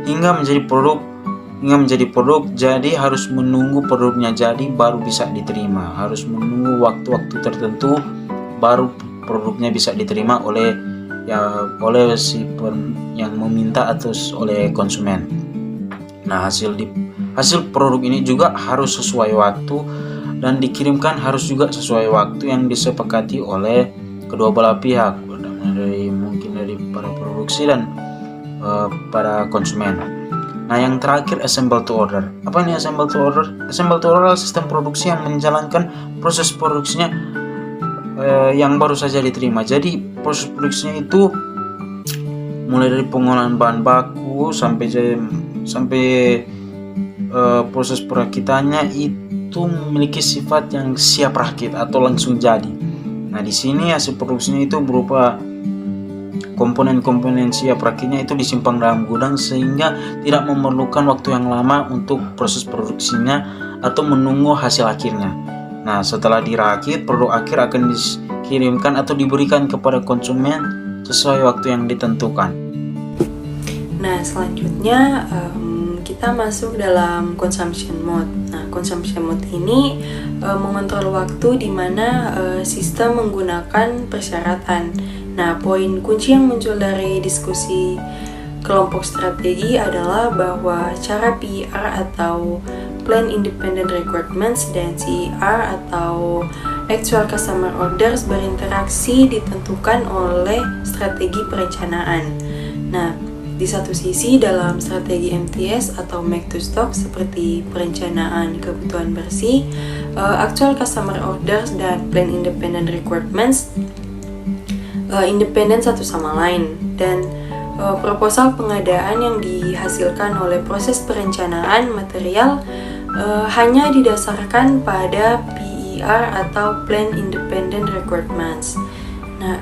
hingga menjadi produk. Jadi harus menunggu produknya jadi baru bisa diterima. Harus menunggu waktu-waktu tertentu baru produknya bisa diterima oleh si yang meminta atau oleh konsumen. Nah, hasil produk ini juga harus sesuai waktu dan dikirimkan harus juga sesuai waktu yang disepakati oleh kedua belah pihak, mungkin dari para produksi dan para konsumen. Nah, yang terakhir assemble to order. Apa ini assemble to order? Assemble to order adalah sistem produksi yang menjalankan proses produksinya yang baru saja diterima. Jadi proses produksinya itu mulai dari pengolahan bahan baku sampai proses perakitannya itu memiliki sifat yang siap rakit atau langsung jadi. Nah, di sini hasil produksinya itu berupa komponen-komponen siap rakitnya itu disimpan dalam gudang sehingga tidak memerlukan waktu yang lama untuk proses produksinya atau menunggu hasil akhirnya. Nah, setelah dirakit, produk akhir akan dikirimkan atau diberikan kepada konsumen sesuai waktu yang ditentukan. Nah, selanjutnya kita masuk dalam consumption mode. Nah, consumption mode ini mengontrol waktu di mana sistem menggunakan persyaratan. Nah, poin kunci yang muncul dari diskusi kelompok strategi adalah bahwa cara PIR atau Plan Independent Requirements dan CIR atau Actual Customer Orders berinteraksi ditentukan oleh strategi perencanaan. Nah, di satu sisi dalam strategi MTS atau Make to Stock seperti perencanaan kebutuhan bersih, Actual Customer Orders dan Plan Independent Requirements independen satu sama lain, dan proposal pengadaan yang dihasilkan oleh proses perencanaan material hanya didasarkan pada PIR atau Plan Independent Requirements. Nah,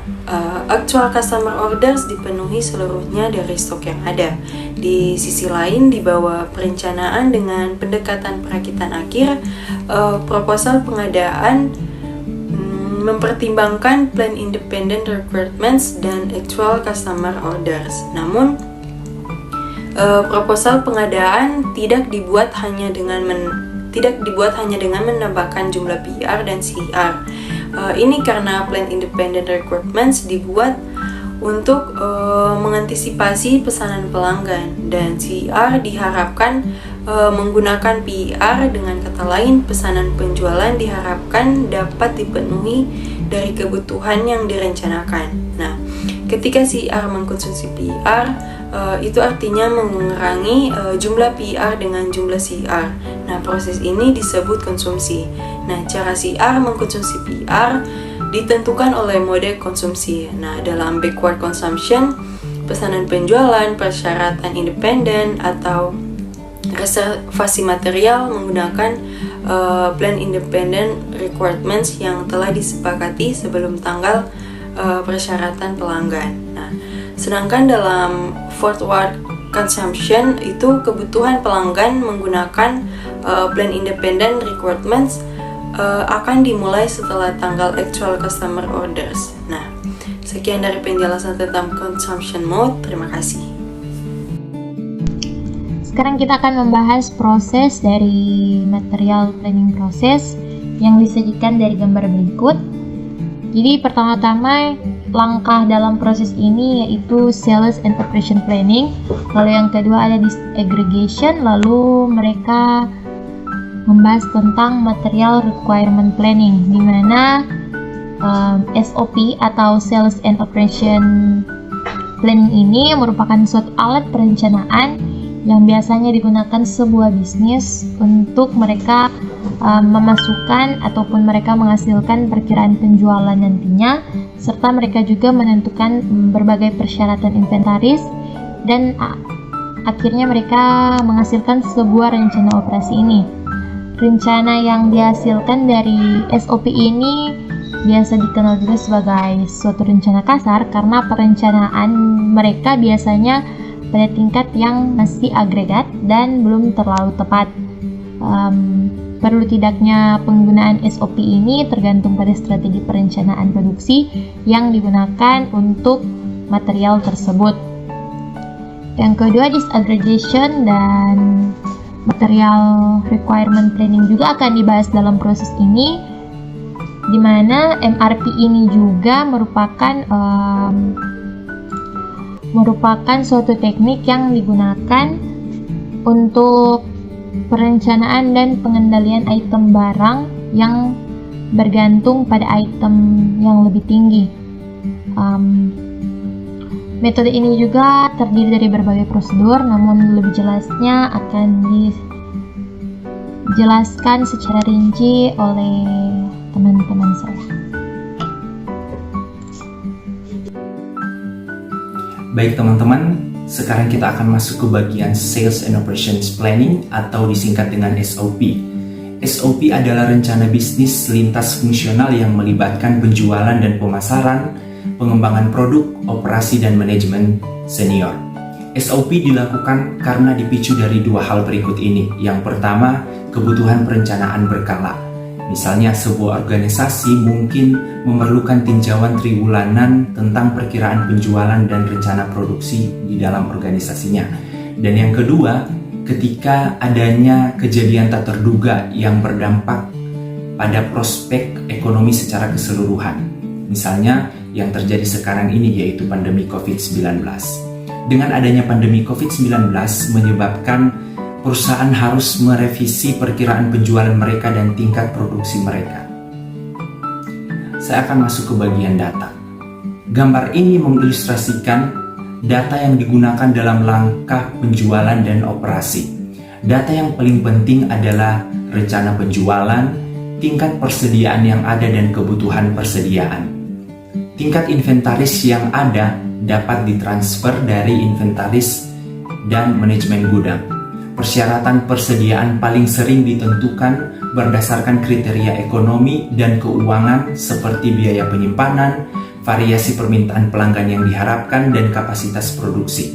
Actual Customer Orders dipenuhi seluruhnya dari stok yang ada. Di sisi lain, di bawah perencanaan dengan pendekatan perakitan akhir, proposal pengadaan mempertimbangkan Plan Independent Requirements dan Actual Customer Orders. Namun, proposal pengadaan tidak dibuat hanya dengan menambahkan jumlah PIR dan CIR. Ini karena Plan Independent Requirements dibuat untuk mengantisipasi pesanan pelanggan, dan CR diharapkan menggunakan PIR. Dengan kata lain, pesanan penjualan diharapkan dapat dipenuhi dari kebutuhan yang direncanakan. Nah, ketika CR mengkonsumsi PIR, itu artinya mengurangi jumlah PIR dengan jumlah CR. Nah, proses ini disebut konsumsi. Nah, cara CR mengkonsumsi PIR ditentukan oleh mode konsumsi. Nah, dalam backward consumption, pesanan penjualan, persyaratan independen, atau reservasi material menggunakan plan independent requirements yang telah disepakati sebelum tanggal persyaratan pelanggan. Nah, sedangkan dalam forward consumption itu kebutuhan pelanggan menggunakan plan independent requirements akan dimulai setelah tanggal actual customer orders. Nah, sekian dari penjelasan tentang consumption mode. Terima kasih. Sekarang kita akan membahas proses dari material planning proses yang disajikan dari gambar berikut. Jadi pertama-tama langkah dalam proses ini yaitu sales and operation planning. Lalu yang kedua ada disaggregation, lalu mereka membahas tentang material requirement planning, di mana SOP atau sales and operation planning ini merupakan suatu alat perencanaan yang biasanya digunakan sebuah bisnis untuk mereka memasukkan ataupun mereka menghasilkan perkiraan penjualan nantinya, serta mereka juga menentukan berbagai persyaratan inventaris, dan akhirnya mereka menghasilkan sebuah rencana operasi ini. Rencana yang dihasilkan dari SOP ini biasa dikenal juga sebagai suatu rencana kasar karena perencanaan mereka biasanya pada tingkat yang masih agregat dan belum terlalu tepat. Perlu tidaknya penggunaan SOP ini tergantung pada strategi perencanaan produksi yang digunakan untuk material tersebut. Yang kedua, disaggregation dan material requirement planning juga akan dibahas dalam proses ini, di mana MRP ini juga merupakan suatu teknik yang digunakan untuk perencanaan dan pengendalian item barang yang bergantung pada item yang lebih tinggi. Metode ini juga terdiri dari berbagai prosedur, namun lebih jelasnya akan dijelaskan secara rinci oleh teman-teman saya. Baik teman-teman, sekarang kita akan masuk ke bagian Sales and Operations Planning atau disingkat dengan SOP. SOP adalah rencana bisnis lintas fungsional yang melibatkan penjualan dan pemasaran, pengembangan produk, operasi, dan manajemen senior. SOP dilakukan karena dipicu dari dua hal berikut ini. Yang pertama, kebutuhan perencanaan berkala. Misalnya sebuah organisasi mungkin memerlukan tinjauan triwulanan tentang perkiraan penjualan dan rencana produksi di dalam organisasinya. Dan yang kedua, ketika adanya kejadian tak terduga yang berdampak pada prospek ekonomi secara keseluruhan. Misalnya yang terjadi sekarang ini yaitu pandemi COVID-19. Dengan adanya pandemi COVID-19 menyebabkan perusahaan harus merevisi perkiraan penjualan mereka dan tingkat produksi mereka. Saya akan masuk ke bagian data. Gambar ini mengilustrasikan data yang digunakan dalam langkah penjualan dan operasi. Data yang paling penting adalah rencana penjualan, tingkat persediaan yang ada dan kebutuhan persediaan. Tingkat inventaris yang ada dapat ditransfer dari inventaris dan manajemen gudang. Persyaratan persediaan paling sering ditentukan berdasarkan kriteria ekonomi dan keuangan seperti biaya penyimpanan, variasi permintaan pelanggan yang diharapkan, dan kapasitas produksi.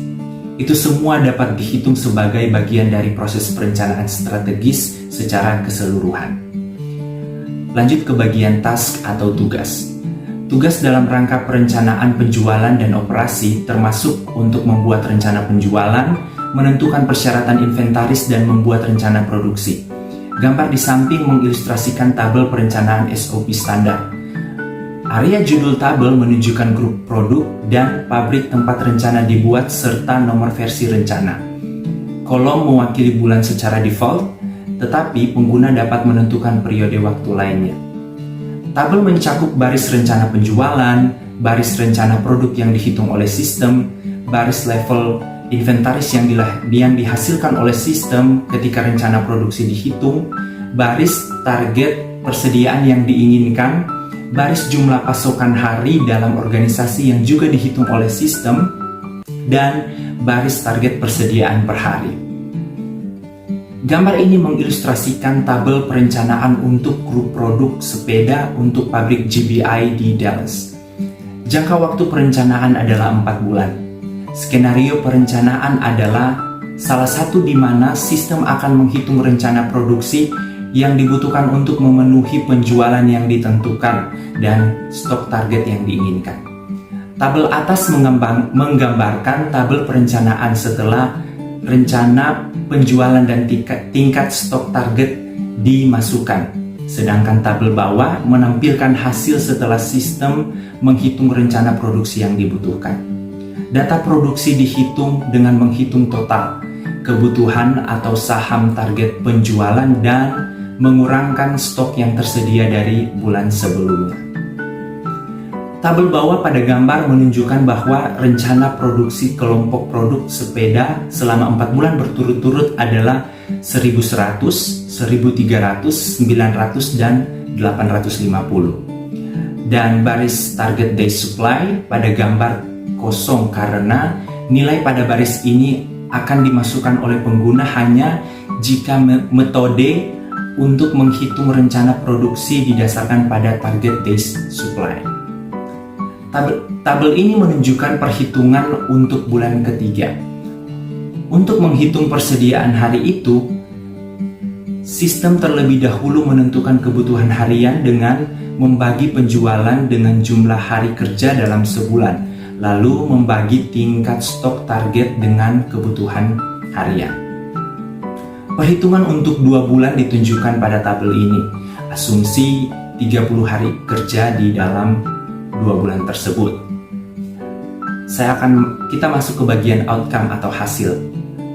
Itu semua dapat dihitung sebagai bagian dari proses perencanaan strategis secara keseluruhan. Lanjut ke bagian task atau tugas. Tugas dalam rangka perencanaan penjualan dan operasi termasuk untuk membuat rencana penjualan, menentukan persyaratan inventaris, dan membuat rencana produksi. Gambar di samping mengilustrasikan tabel perencanaan SOP standar. Area judul tabel menunjukkan grup produk dan pabrik tempat rencana dibuat serta nomor versi rencana. Kolom mewakili bulan secara default, tetapi pengguna dapat menentukan periode waktu lainnya. Tabel mencakup baris rencana penjualan, baris rencana produk yang dihitung oleh sistem, baris level inventaris yang dihasilkan oleh sistem ketika rencana produksi dihitung, baris target persediaan yang diinginkan, baris jumlah pasokan hari dalam organisasi yang juga dihitung oleh sistem, dan baris target persediaan per hari. Gambar ini mengilustrasikan tabel perencanaan untuk grup produk sepeda untuk pabrik GBI di Dallas. Jangka waktu perencanaan adalah 4 bulan. Skenario perencanaan adalah salah satu di mana sistem akan menghitung rencana produksi yang dibutuhkan untuk memenuhi penjualan yang ditentukan dan stok target yang diinginkan. Tabel atas menggambarkan tabel perencanaan setelah rencana penjualan dan tingkat stok target dimasukkan. Sedangkan tabel bawah menampilkan hasil setelah sistem menghitung rencana produksi yang dibutuhkan. Data produksi dihitung dengan menghitung total kebutuhan atau saham target penjualan dan mengurangkan stok yang tersedia dari bulan sebelumnya. Tabel bawah pada gambar menunjukkan bahwa rencana produksi kelompok produk sepeda selama 4 bulan berturut-turut adalah 1.100, 1.300, 900, dan 850. Dan baris target day supply pada gambar kosong karena nilai pada baris ini akan dimasukkan oleh pengguna hanya jika metode untuk menghitung rencana produksi didasarkan pada target days supply. Tabel ini menunjukkan perhitungan untuk bulan ketiga. Untuk menghitung persediaan hari itu, sistem terlebih dahulu menentukan kebutuhan harian dengan membagi penjualan dengan jumlah hari kerja dalam sebulan, lalu membagi tingkat stok target dengan kebutuhan harian. Perhitungan untuk 2 bulan ditunjukkan pada tabel ini. Asumsi 30 hari kerja di dalam 2 bulan tersebut. Kita masuk ke bagian outcome atau hasil.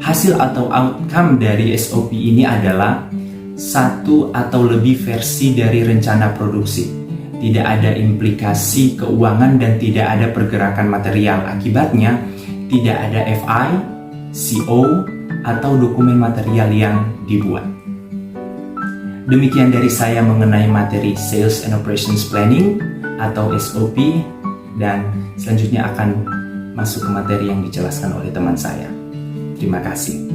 Hasil atau outcome dari SOP ini adalah 1 atau lebih versi dari rencana produksi. Tidak ada implikasi keuangan dan tidak ada pergerakan material. Akibatnya, tidak ada FI, CO, atau dokumen material yang dibuat. Demikian dari saya mengenai materi Sales and Operations Planning atau SOP, dan selanjutnya akan masuk ke materi yang dijelaskan oleh teman saya. Terima kasih.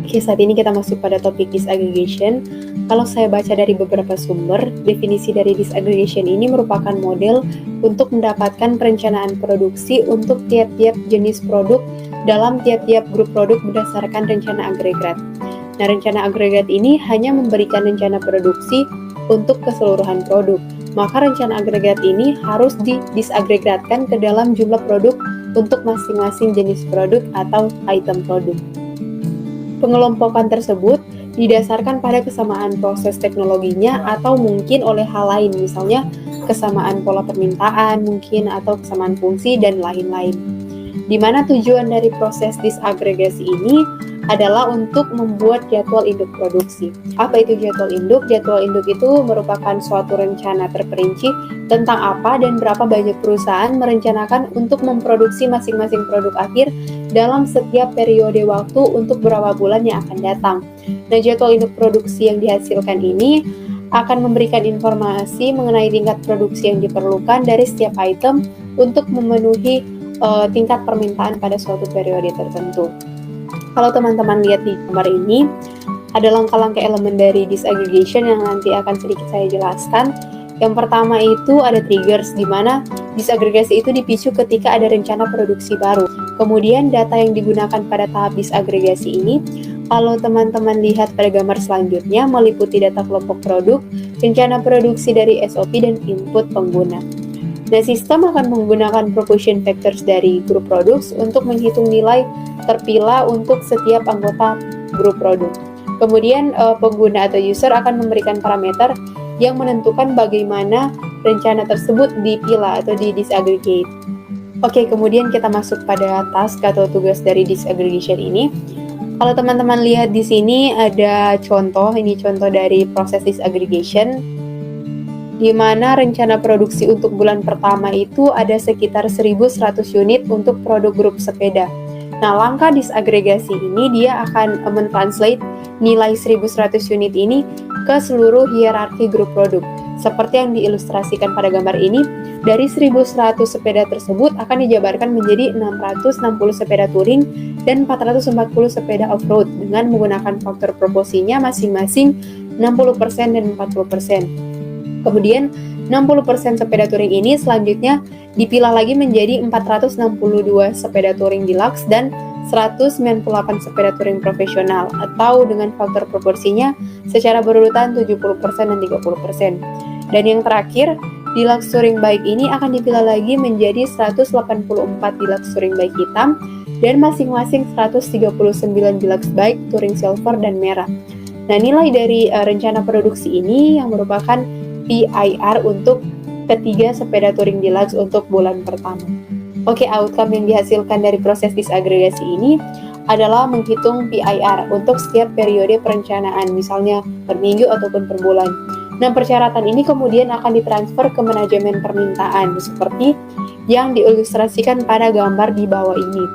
Oke, saat ini kita masuk pada topik disaggregation. Kalau saya baca dari beberapa sumber, definisi dari disaggregation ini merupakan model untuk mendapatkan perencanaan produksi untuk tiap-tiap jenis produk dalam tiap-tiap grup produk berdasarkan rencana agregat. Nah, rencana agregat ini hanya memberikan rencana produksi untuk keseluruhan produk. Maka rencana agregat ini harus disagregatkan ke dalam jumlah produk untuk masing-masing jenis produk atau item produk. Pengelompokan tersebut didasarkan pada kesamaan proses teknologinya atau mungkin oleh hal lain, misalnya kesamaan pola permintaan mungkin atau kesamaan fungsi dan lain-lain. Di mana tujuan dari proses disagregasi ini adalah untuk membuat jadwal induk produksi. Apa itu jadwal induk? Jadwal induk itu merupakan suatu rencana terperinci tentang apa dan berapa banyak perusahaan merencanakan untuk memproduksi masing-masing produk akhir dalam setiap periode waktu untuk beberapa bulan yang akan datang. Nah, jadwal induk produksi yang dihasilkan ini akan memberikan informasi mengenai tingkat produksi yang diperlukan dari setiap item untuk memenuhi tingkat permintaan pada suatu periode tertentu. Kalau teman-teman lihat di gambar ini, ada langkah-langkah elemen dari disaggregation yang nanti akan sedikit saya jelaskan. Yang pertama itu ada triggers, di mana disagregasi itu dipicu ketika ada rencana produksi baru. Kemudian data yang digunakan pada tahap disagregasi ini, kalau teman-teman lihat pada gambar selanjutnya, meliputi data kelompok produk, rencana produksi dari SOP, dan input pengguna. Nah, sistem akan menggunakan proportion factors dari grup produk untuk menghitung nilai terpilah untuk setiap anggota grup produk. Kemudian pengguna atau user akan memberikan parameter yang menentukan bagaimana rencana tersebut dipilah atau di disaggregate. Oke, kemudian kita masuk pada task atau tugas dari disaggregation ini. Kalau teman-teman lihat di sini ada contoh, ini contoh dari proses disaggregation, di mana rencana produksi untuk bulan pertama itu ada sekitar 1.100 unit untuk produk grup sepeda. Nah, langkah disagregasi ini dia akan mentranslate nilai 1.100 unit ini ke seluruh hierarki grup produk. Seperti yang diilustrasikan pada gambar ini, dari 1.100 sepeda tersebut akan dijabarkan menjadi 660 sepeda touring dan 440 sepeda off-road dengan menggunakan faktor proporsinya masing-masing 60% dan 40%. Kemudian 60% sepeda touring ini selanjutnya dipilah lagi menjadi 462 sepeda touring deluxe dan 198 sepeda touring profesional atau dengan faktor proporsinya secara berurutan 70% dan 30%. Dan yang terakhir, deluxe touring bike ini akan dipilah lagi menjadi 184 deluxe touring bike hitam dan masing-masing 139 deluxe bike touring silver dan merah. Nah, nilai dari rencana produksi ini yang merupakan PIR untuk ketiga sepeda touring deluxe untuk bulan pertama. Oke, outcome yang dihasilkan dari proses disagregasi ini adalah menghitung PIR untuk setiap periode perencanaan, misalnya per minggu ataupun per bulan. Nah, persyaratan ini kemudian akan ditransfer ke manajemen permintaan, seperti yang diilustrasikan pada gambar di bawah ini.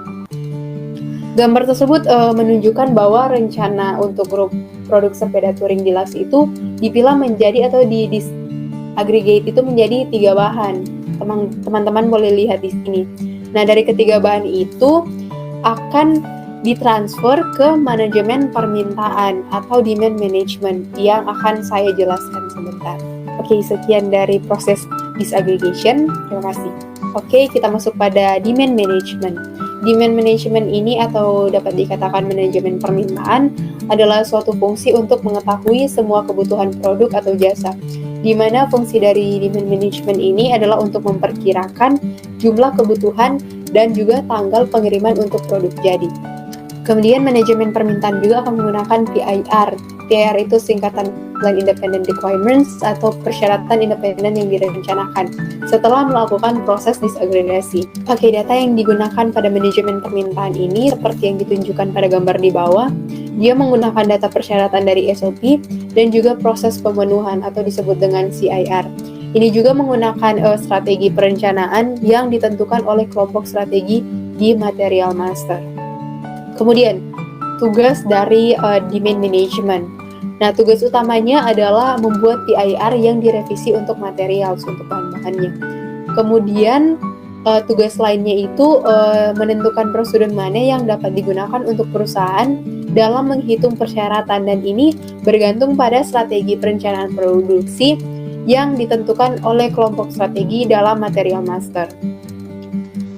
Gambar tersebut menunjukkan bahwa rencana untuk grup produk sepeda touring deluxe itu dipilah menjadi atau disaggregate itu menjadi 3 bahan. Teman-teman boleh lihat di sini. Nah, dari ketiga bahan itu akan ditransfer ke manajemen permintaan atau demand management yang akan saya jelaskan sebentar. Oke, sekian dari proses disaggregation. Terima kasih. Oke, kita masuk pada demand management. Demand management ini atau dapat dikatakan manajemen permintaan adalah suatu fungsi untuk mengetahui semua kebutuhan produk atau jasa, di mana fungsi dari demand management ini adalah untuk memperkirakan jumlah kebutuhan dan juga tanggal pengiriman untuk produk jadi. Kemudian manajemen permintaan juga akan menggunakan PIR. PIR itu singkatan Plan Independent Requirements atau persyaratan independen yang direncanakan setelah melakukan proses disagregasi. Oke, data yang digunakan pada manajemen permintaan ini seperti yang ditunjukkan pada gambar di bawah. Dia menggunakan data persyaratan dari SOP dan juga proses pemenuhan atau disebut dengan CIR. Ini juga menggunakan strategi perencanaan yang ditentukan oleh kelompok strategi di Material Master. Kemudian, tugas dari demand management. Nah, tugas utamanya adalah membuat PIR yang direvisi untuk material, untuk bahan-bahannya. Kemudian, tugas lainnya itu menentukan prosedur mana yang dapat digunakan untuk perusahaan dalam menghitung persyaratan, dan ini bergantung pada strategi perencanaan produksi yang ditentukan oleh kelompok strategi dalam Material Master.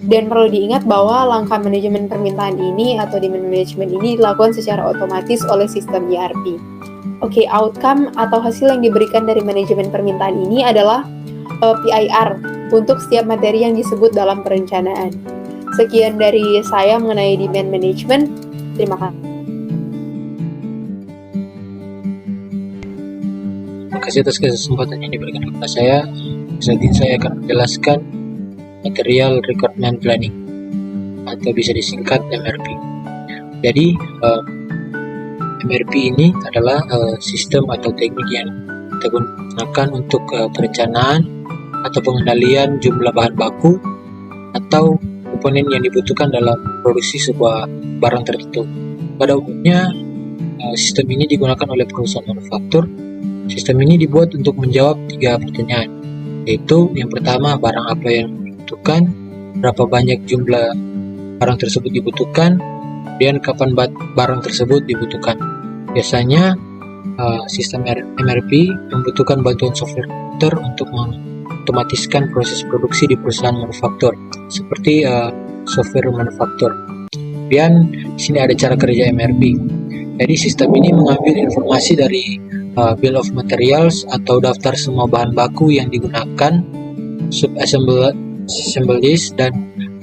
Dan perlu diingat bahwa langkah manajemen permintaan ini atau demand management ini dilakukan secara otomatis oleh sistem ERP. Oke, outcome atau hasil yang diberikan dari manajemen permintaan ini adalah PIR untuk setiap materi yang disebut dalam perencanaan. Sekian dari saya mengenai demand management. Terima kasih. Terima kasih atas kesempatan yang diberikan kepada saya. Saat ini saya akan menjelaskan Material Requirement Planning atau bisa disingkat MRP. Jadi MRP ini adalah sistem atau teknik yang kita gunakan untuk perencanaan atau pengendalian jumlah bahan baku atau komponen yang dibutuhkan dalam produksi sebuah barang tertentu. Pada umumnya sistem ini digunakan oleh perusahaan manufaktur. Sistem ini dibuat untuk menjawab 3 pertanyaan, yaitu yang pertama, barang apa yang dibutuhkan, berapa banyak jumlah barang tersebut dibutuhkan, dan kapan barang tersebut dibutuhkan. Biasanya sistem MRP membutuhkan bantuan software untuk mengotomatiskan proses produksi di perusahaan manufaktur, seperti software manufaktur. Dan di sini ada cara kerja MRP. Jadi sistem ini mengambil informasi dari Bill of Materials atau daftar semua bahan baku yang digunakan, sub-assemblies dan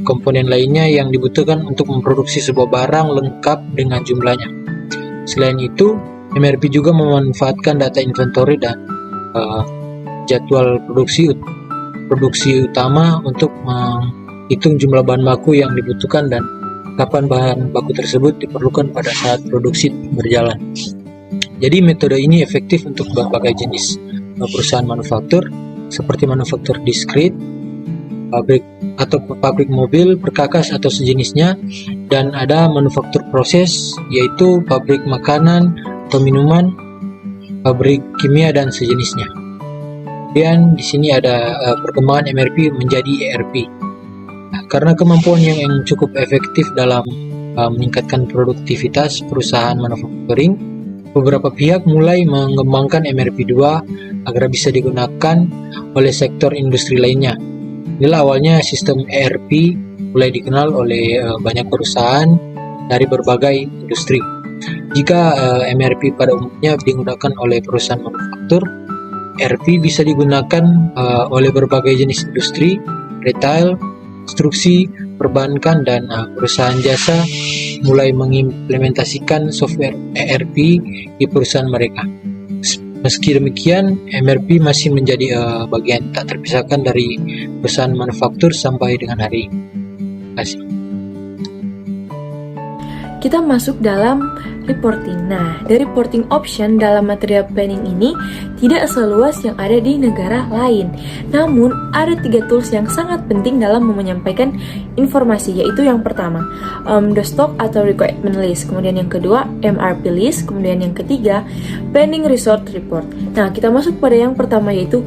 komponen lainnya yang dibutuhkan untuk memproduksi sebuah barang lengkap dengan jumlahnya. Selain itu, MRP juga memanfaatkan data inventory dan jadwal produksi produksi utama untuk menghitung jumlah bahan baku yang dibutuhkan dan kapan bahan baku tersebut diperlukan pada saat produksi berjalan. Jadi metode ini efektif untuk berbagai jenis perusahaan manufaktur seperti manufaktur diskrit, pabrik mobil, perkakas atau sejenisnya, dan ada manufaktur proses yaitu pabrik makanan atau minuman, pabrik kimia dan sejenisnya. Kemudian di sini ada perkembangan MRP menjadi ERP. Karena kemampuan yang cukup efektif dalam meningkatkan produktivitas perusahaan manufacturing, beberapa pihak mulai mengembangkan MRP 2 agar bisa digunakan oleh sektor industri lainnya. Inilah awalnya sistem ERP mulai dikenal oleh banyak perusahaan dari berbagai industri. Jika MRP pada umumnya digunakan oleh perusahaan manufaktur, ERP bisa digunakan oleh berbagai jenis industri, retail, konstruksi, perbankan, dan perusahaan jasa mulai mengimplementasikan software ERP di perusahaan mereka. Meski demikian, MRP masih menjadi bagian tak terpisahkan dari perusahaan manufaktur sampai dengan hari ini. Terima kasih. Kita masuk dalam reporting. Nah, dari reporting option dalam material planning ini tidak seluas yang ada di negara lain. Namun, ada 3 tools yang sangat penting dalam menyampaikan informasi, yaitu yang pertama, the stock atau requirement list. Kemudian yang kedua, MRP list. Kemudian yang ketiga, planning resort report. Nah, kita masuk pada yang pertama, yaitu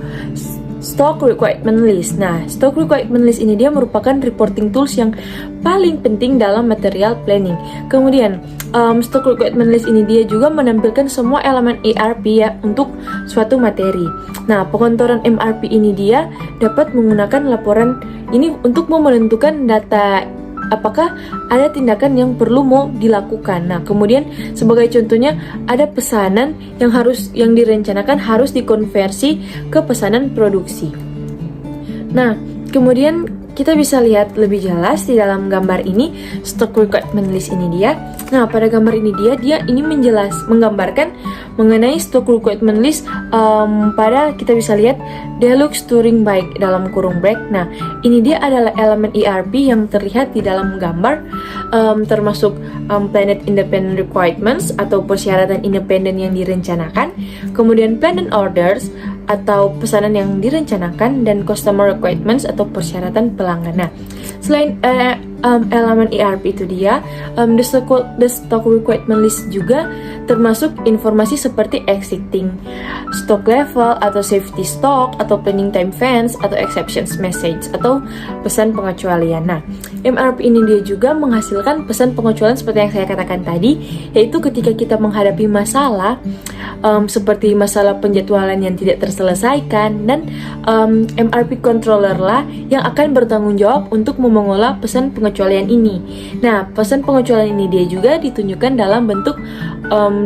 stock requirement list. Nah, stock requirement list ini dia merupakan reporting tools yang paling penting dalam material planning. Kemudian, stock requirement list ini dia juga menampilkan semua elemen ERP ya untuk suatu materi. Nah, pengontoran MRP ini dia dapat menggunakan laporan ini untuk menentukan data apakah ada tindakan yang perlu mau dilakukan. Nah, kemudian sebagai contohnya ada pesanan yang direncanakan harus dikonversi ke pesanan produksi. Nah, kemudian kita bisa lihat lebih jelas di dalam gambar ini stock requirement list ini dia. Nah, pada gambar ini dia ini menggambarkan mengenai stock requirement list pada kita bisa lihat Deluxe Touring Bike dalam kurung brake. Nah, ini dia adalah elemen ERP yang terlihat di dalam gambar, termasuk Planet Independent Requirements atau persyaratan independen yang direncanakan, kemudian Planned Orders atau pesanan yang direncanakan, dan Customer Requirements atau persyaratan pelanggan. Nah, selain elemen ERP itu dia, the stock requirement list juga termasuk informasi seperti existing stock level atau safety stock atau planning time fence atau exceptions message atau pesan pengecualian. Nah, MRP ini dia juga menghasilkan pesan pengecualian seperti yang saya katakan tadi, yaitu ketika kita menghadapi masalah seperti masalah penjadwalan yang tidak terselesaikan, dan MRP controller lah yang akan bertanggung jawab untuk mengolah pesan pengecualian ini. Nah, pesan pengecualian ini dia juga ditunjukkan dalam bentuk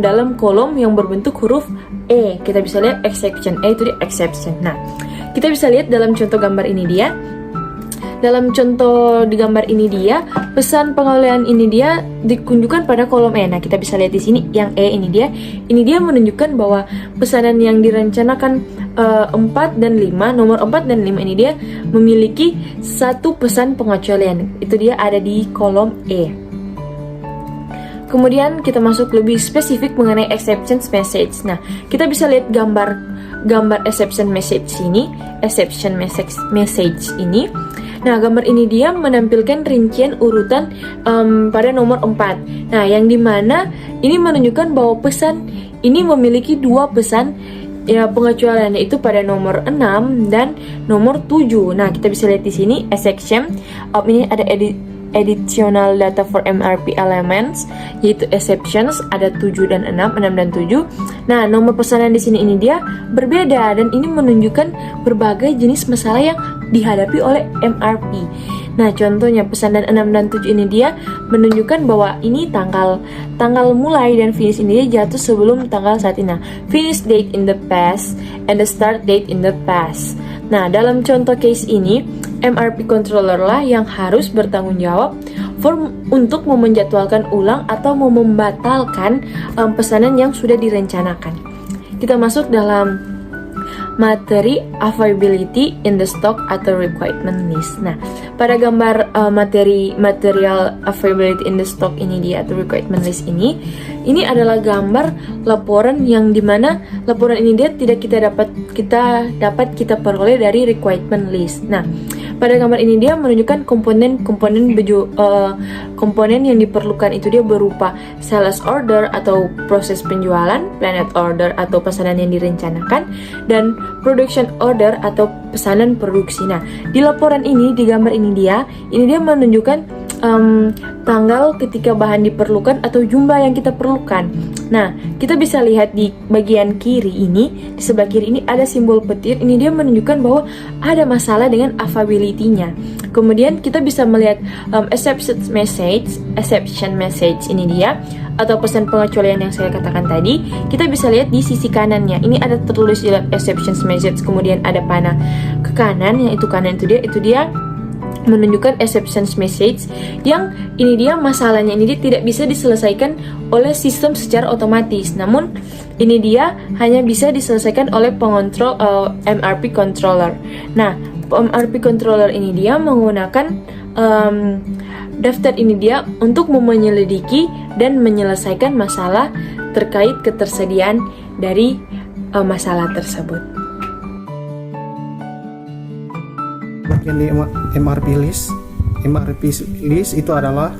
dalam kolom yang berbentuk huruf E. Kita bisa lihat exception, E itu di exception. Nah, kita bisa lihat dalam contoh gambar ini dia. Dalam contoh di gambar ini dia, pesan pengecualian ini dia ditunjukkan pada kolom E. Nah, kita bisa lihat di sini yang E ini dia. Ini dia menunjukkan bahwa pesanan yang direncanakan 4 dan 5, nomor 4 dan 5 ini dia memiliki satu pesan pengecualian. Itu dia ada di kolom E. Kemudian kita masuk lebih spesifik mengenai exceptions message. Nah, kita bisa lihat gambar exception message ini, Nah, gambar ini dia menampilkan rincian urutan pada nomor 4. Nah, yang dimana ini menunjukkan bahwa pesan ini memiliki 2 pesan ya pengecualian, yaitu pada nomor 6 dan nomor 7. Nah, kita bisa lihat di sini exception ini ada additional data for MRP elements, yaitu exceptions ada 7 dan 6 dan 7. Nah, nomor pesanan di sini ini dia berbeda, dan ini menunjukkan berbagai jenis masalah yang dihadapi oleh MRP. Nah, contohnya pesanan 6 dan 7 ini dia menunjukkan bahwa ini tanggal mulai dan finish ini dia jatuh sebelum tanggal saat ini. Nah, finish date in the past and the start date in the past. Nah, dalam contoh case ini MRP controller lah yang harus bertanggung jawab untuk menjadwalkan ulang atau membatalkan pesanan yang sudah direncanakan. Kita masuk dalam materi availability in the stock atau requirement list. Nah, pada gambar material availability in the stock ini dia atau requirement list ini adalah gambar laporan yang dimana laporan ini dia tidak dapat kita peroleh dari requirement list. Nah, pada gambar ini dia menunjukkan komponen yang diperlukan itu dia berupa sales order atau proses penjualan, planned order atau pesanan yang direncanakan, dan production order atau pesanan produksi. Nah, di laporan ini, di gambar ini dia menunjukkan tanggal ketika bahan diperlukan atau jumlah yang kita perlukan. Nah, kita bisa lihat di bagian kiri ini, di sebelah kiri ini ada simbol petir. Ini dia menunjukkan bahwa ada masalah dengan availability-nya. Kemudian kita bisa melihat exception message ini dia atau pesan pengecualian yang saya katakan tadi. Kita bisa lihat di sisi kanannya. Ini ada tertulis di exception message, kemudian ada panah ke kanan, yang itu kanan itu dia menunjukkan exception message yang ini dia masalahnya ini dia tidak bisa diselesaikan oleh sistem secara otomatis, namun ini dia hanya bisa diselesaikan oleh pengontrol MRP controller. Nah, MRP controller ini dia menggunakan daftar ini dia untuk menyelidiki dan menyelesaikan masalah terkait ketersediaan dari masalah tersebut. Bagian di MRP list itu adalah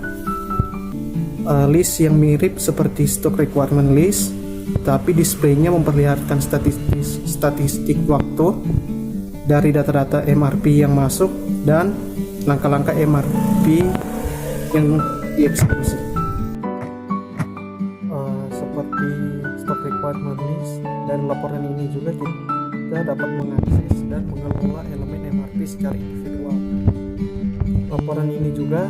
list yang mirip seperti stock requirement list, tapi displaynya memperlihatkan statistik waktu dari data-data MRP yang masuk dan langkah-langkah MRP yang dieksekusi. Seperti stock requirement list, dan laporan ini juga kita dapat mengakses dan mengelola elemen MRP secara individual. Laporan ini juga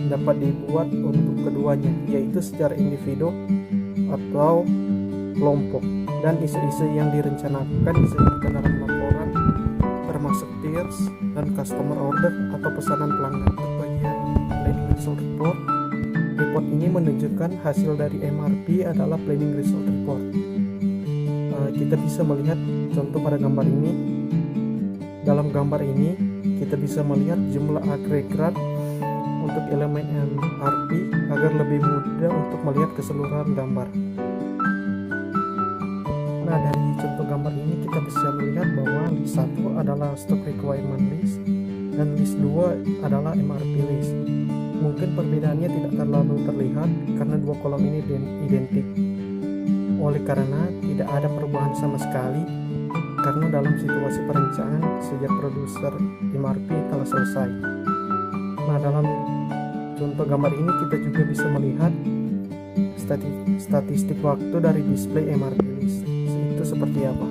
dapat dibuat untuk keduanya, yaitu secara individu atau kelompok, dan isu-isu yang direncanakan disajikan dalam laporan termasuk tiers dan customer order atau pesanan pelanggan. Bagian planning result report ini menunjukkan hasil dari MRP adalah planning result report. Kita bisa melihat contoh pada gambar ini. Dalam gambar ini kita bisa melihat jumlah agregat untuk elemen MRP agar lebih mudah untuk melihat keseluruhan gambar. Nah, dari contoh gambar ini kita bisa melihat bahwa list 1 adalah stock requirement list dan list 2 adalah MRP list. Mungkin perbedaannya tidak terlalu terlihat karena dua kolom ini identik. Oleh karena tidak ada perubahan sama sekali, karena dalam situasi perencanaan sejak produser MRP telah selesai. Nah, dalam contoh gambar ini kita juga bisa melihat statistik waktu dari display MRP list. Itu seperti apa?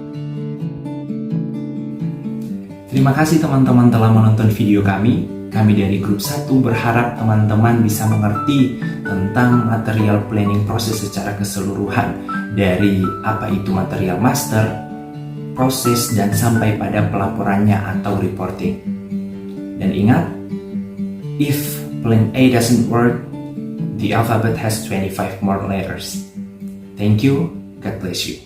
Terima kasih teman-teman telah menonton video kami. Kami dari grup 1 berharap teman-teman bisa mengerti tentang material planning proses secara keseluruhan, dari apa itu material master, proses, dan sampai pada pelaporannya atau reporting. Dan ingat, if plan A doesn't work, the alphabet has 25 more letters. Thank you, God bless you.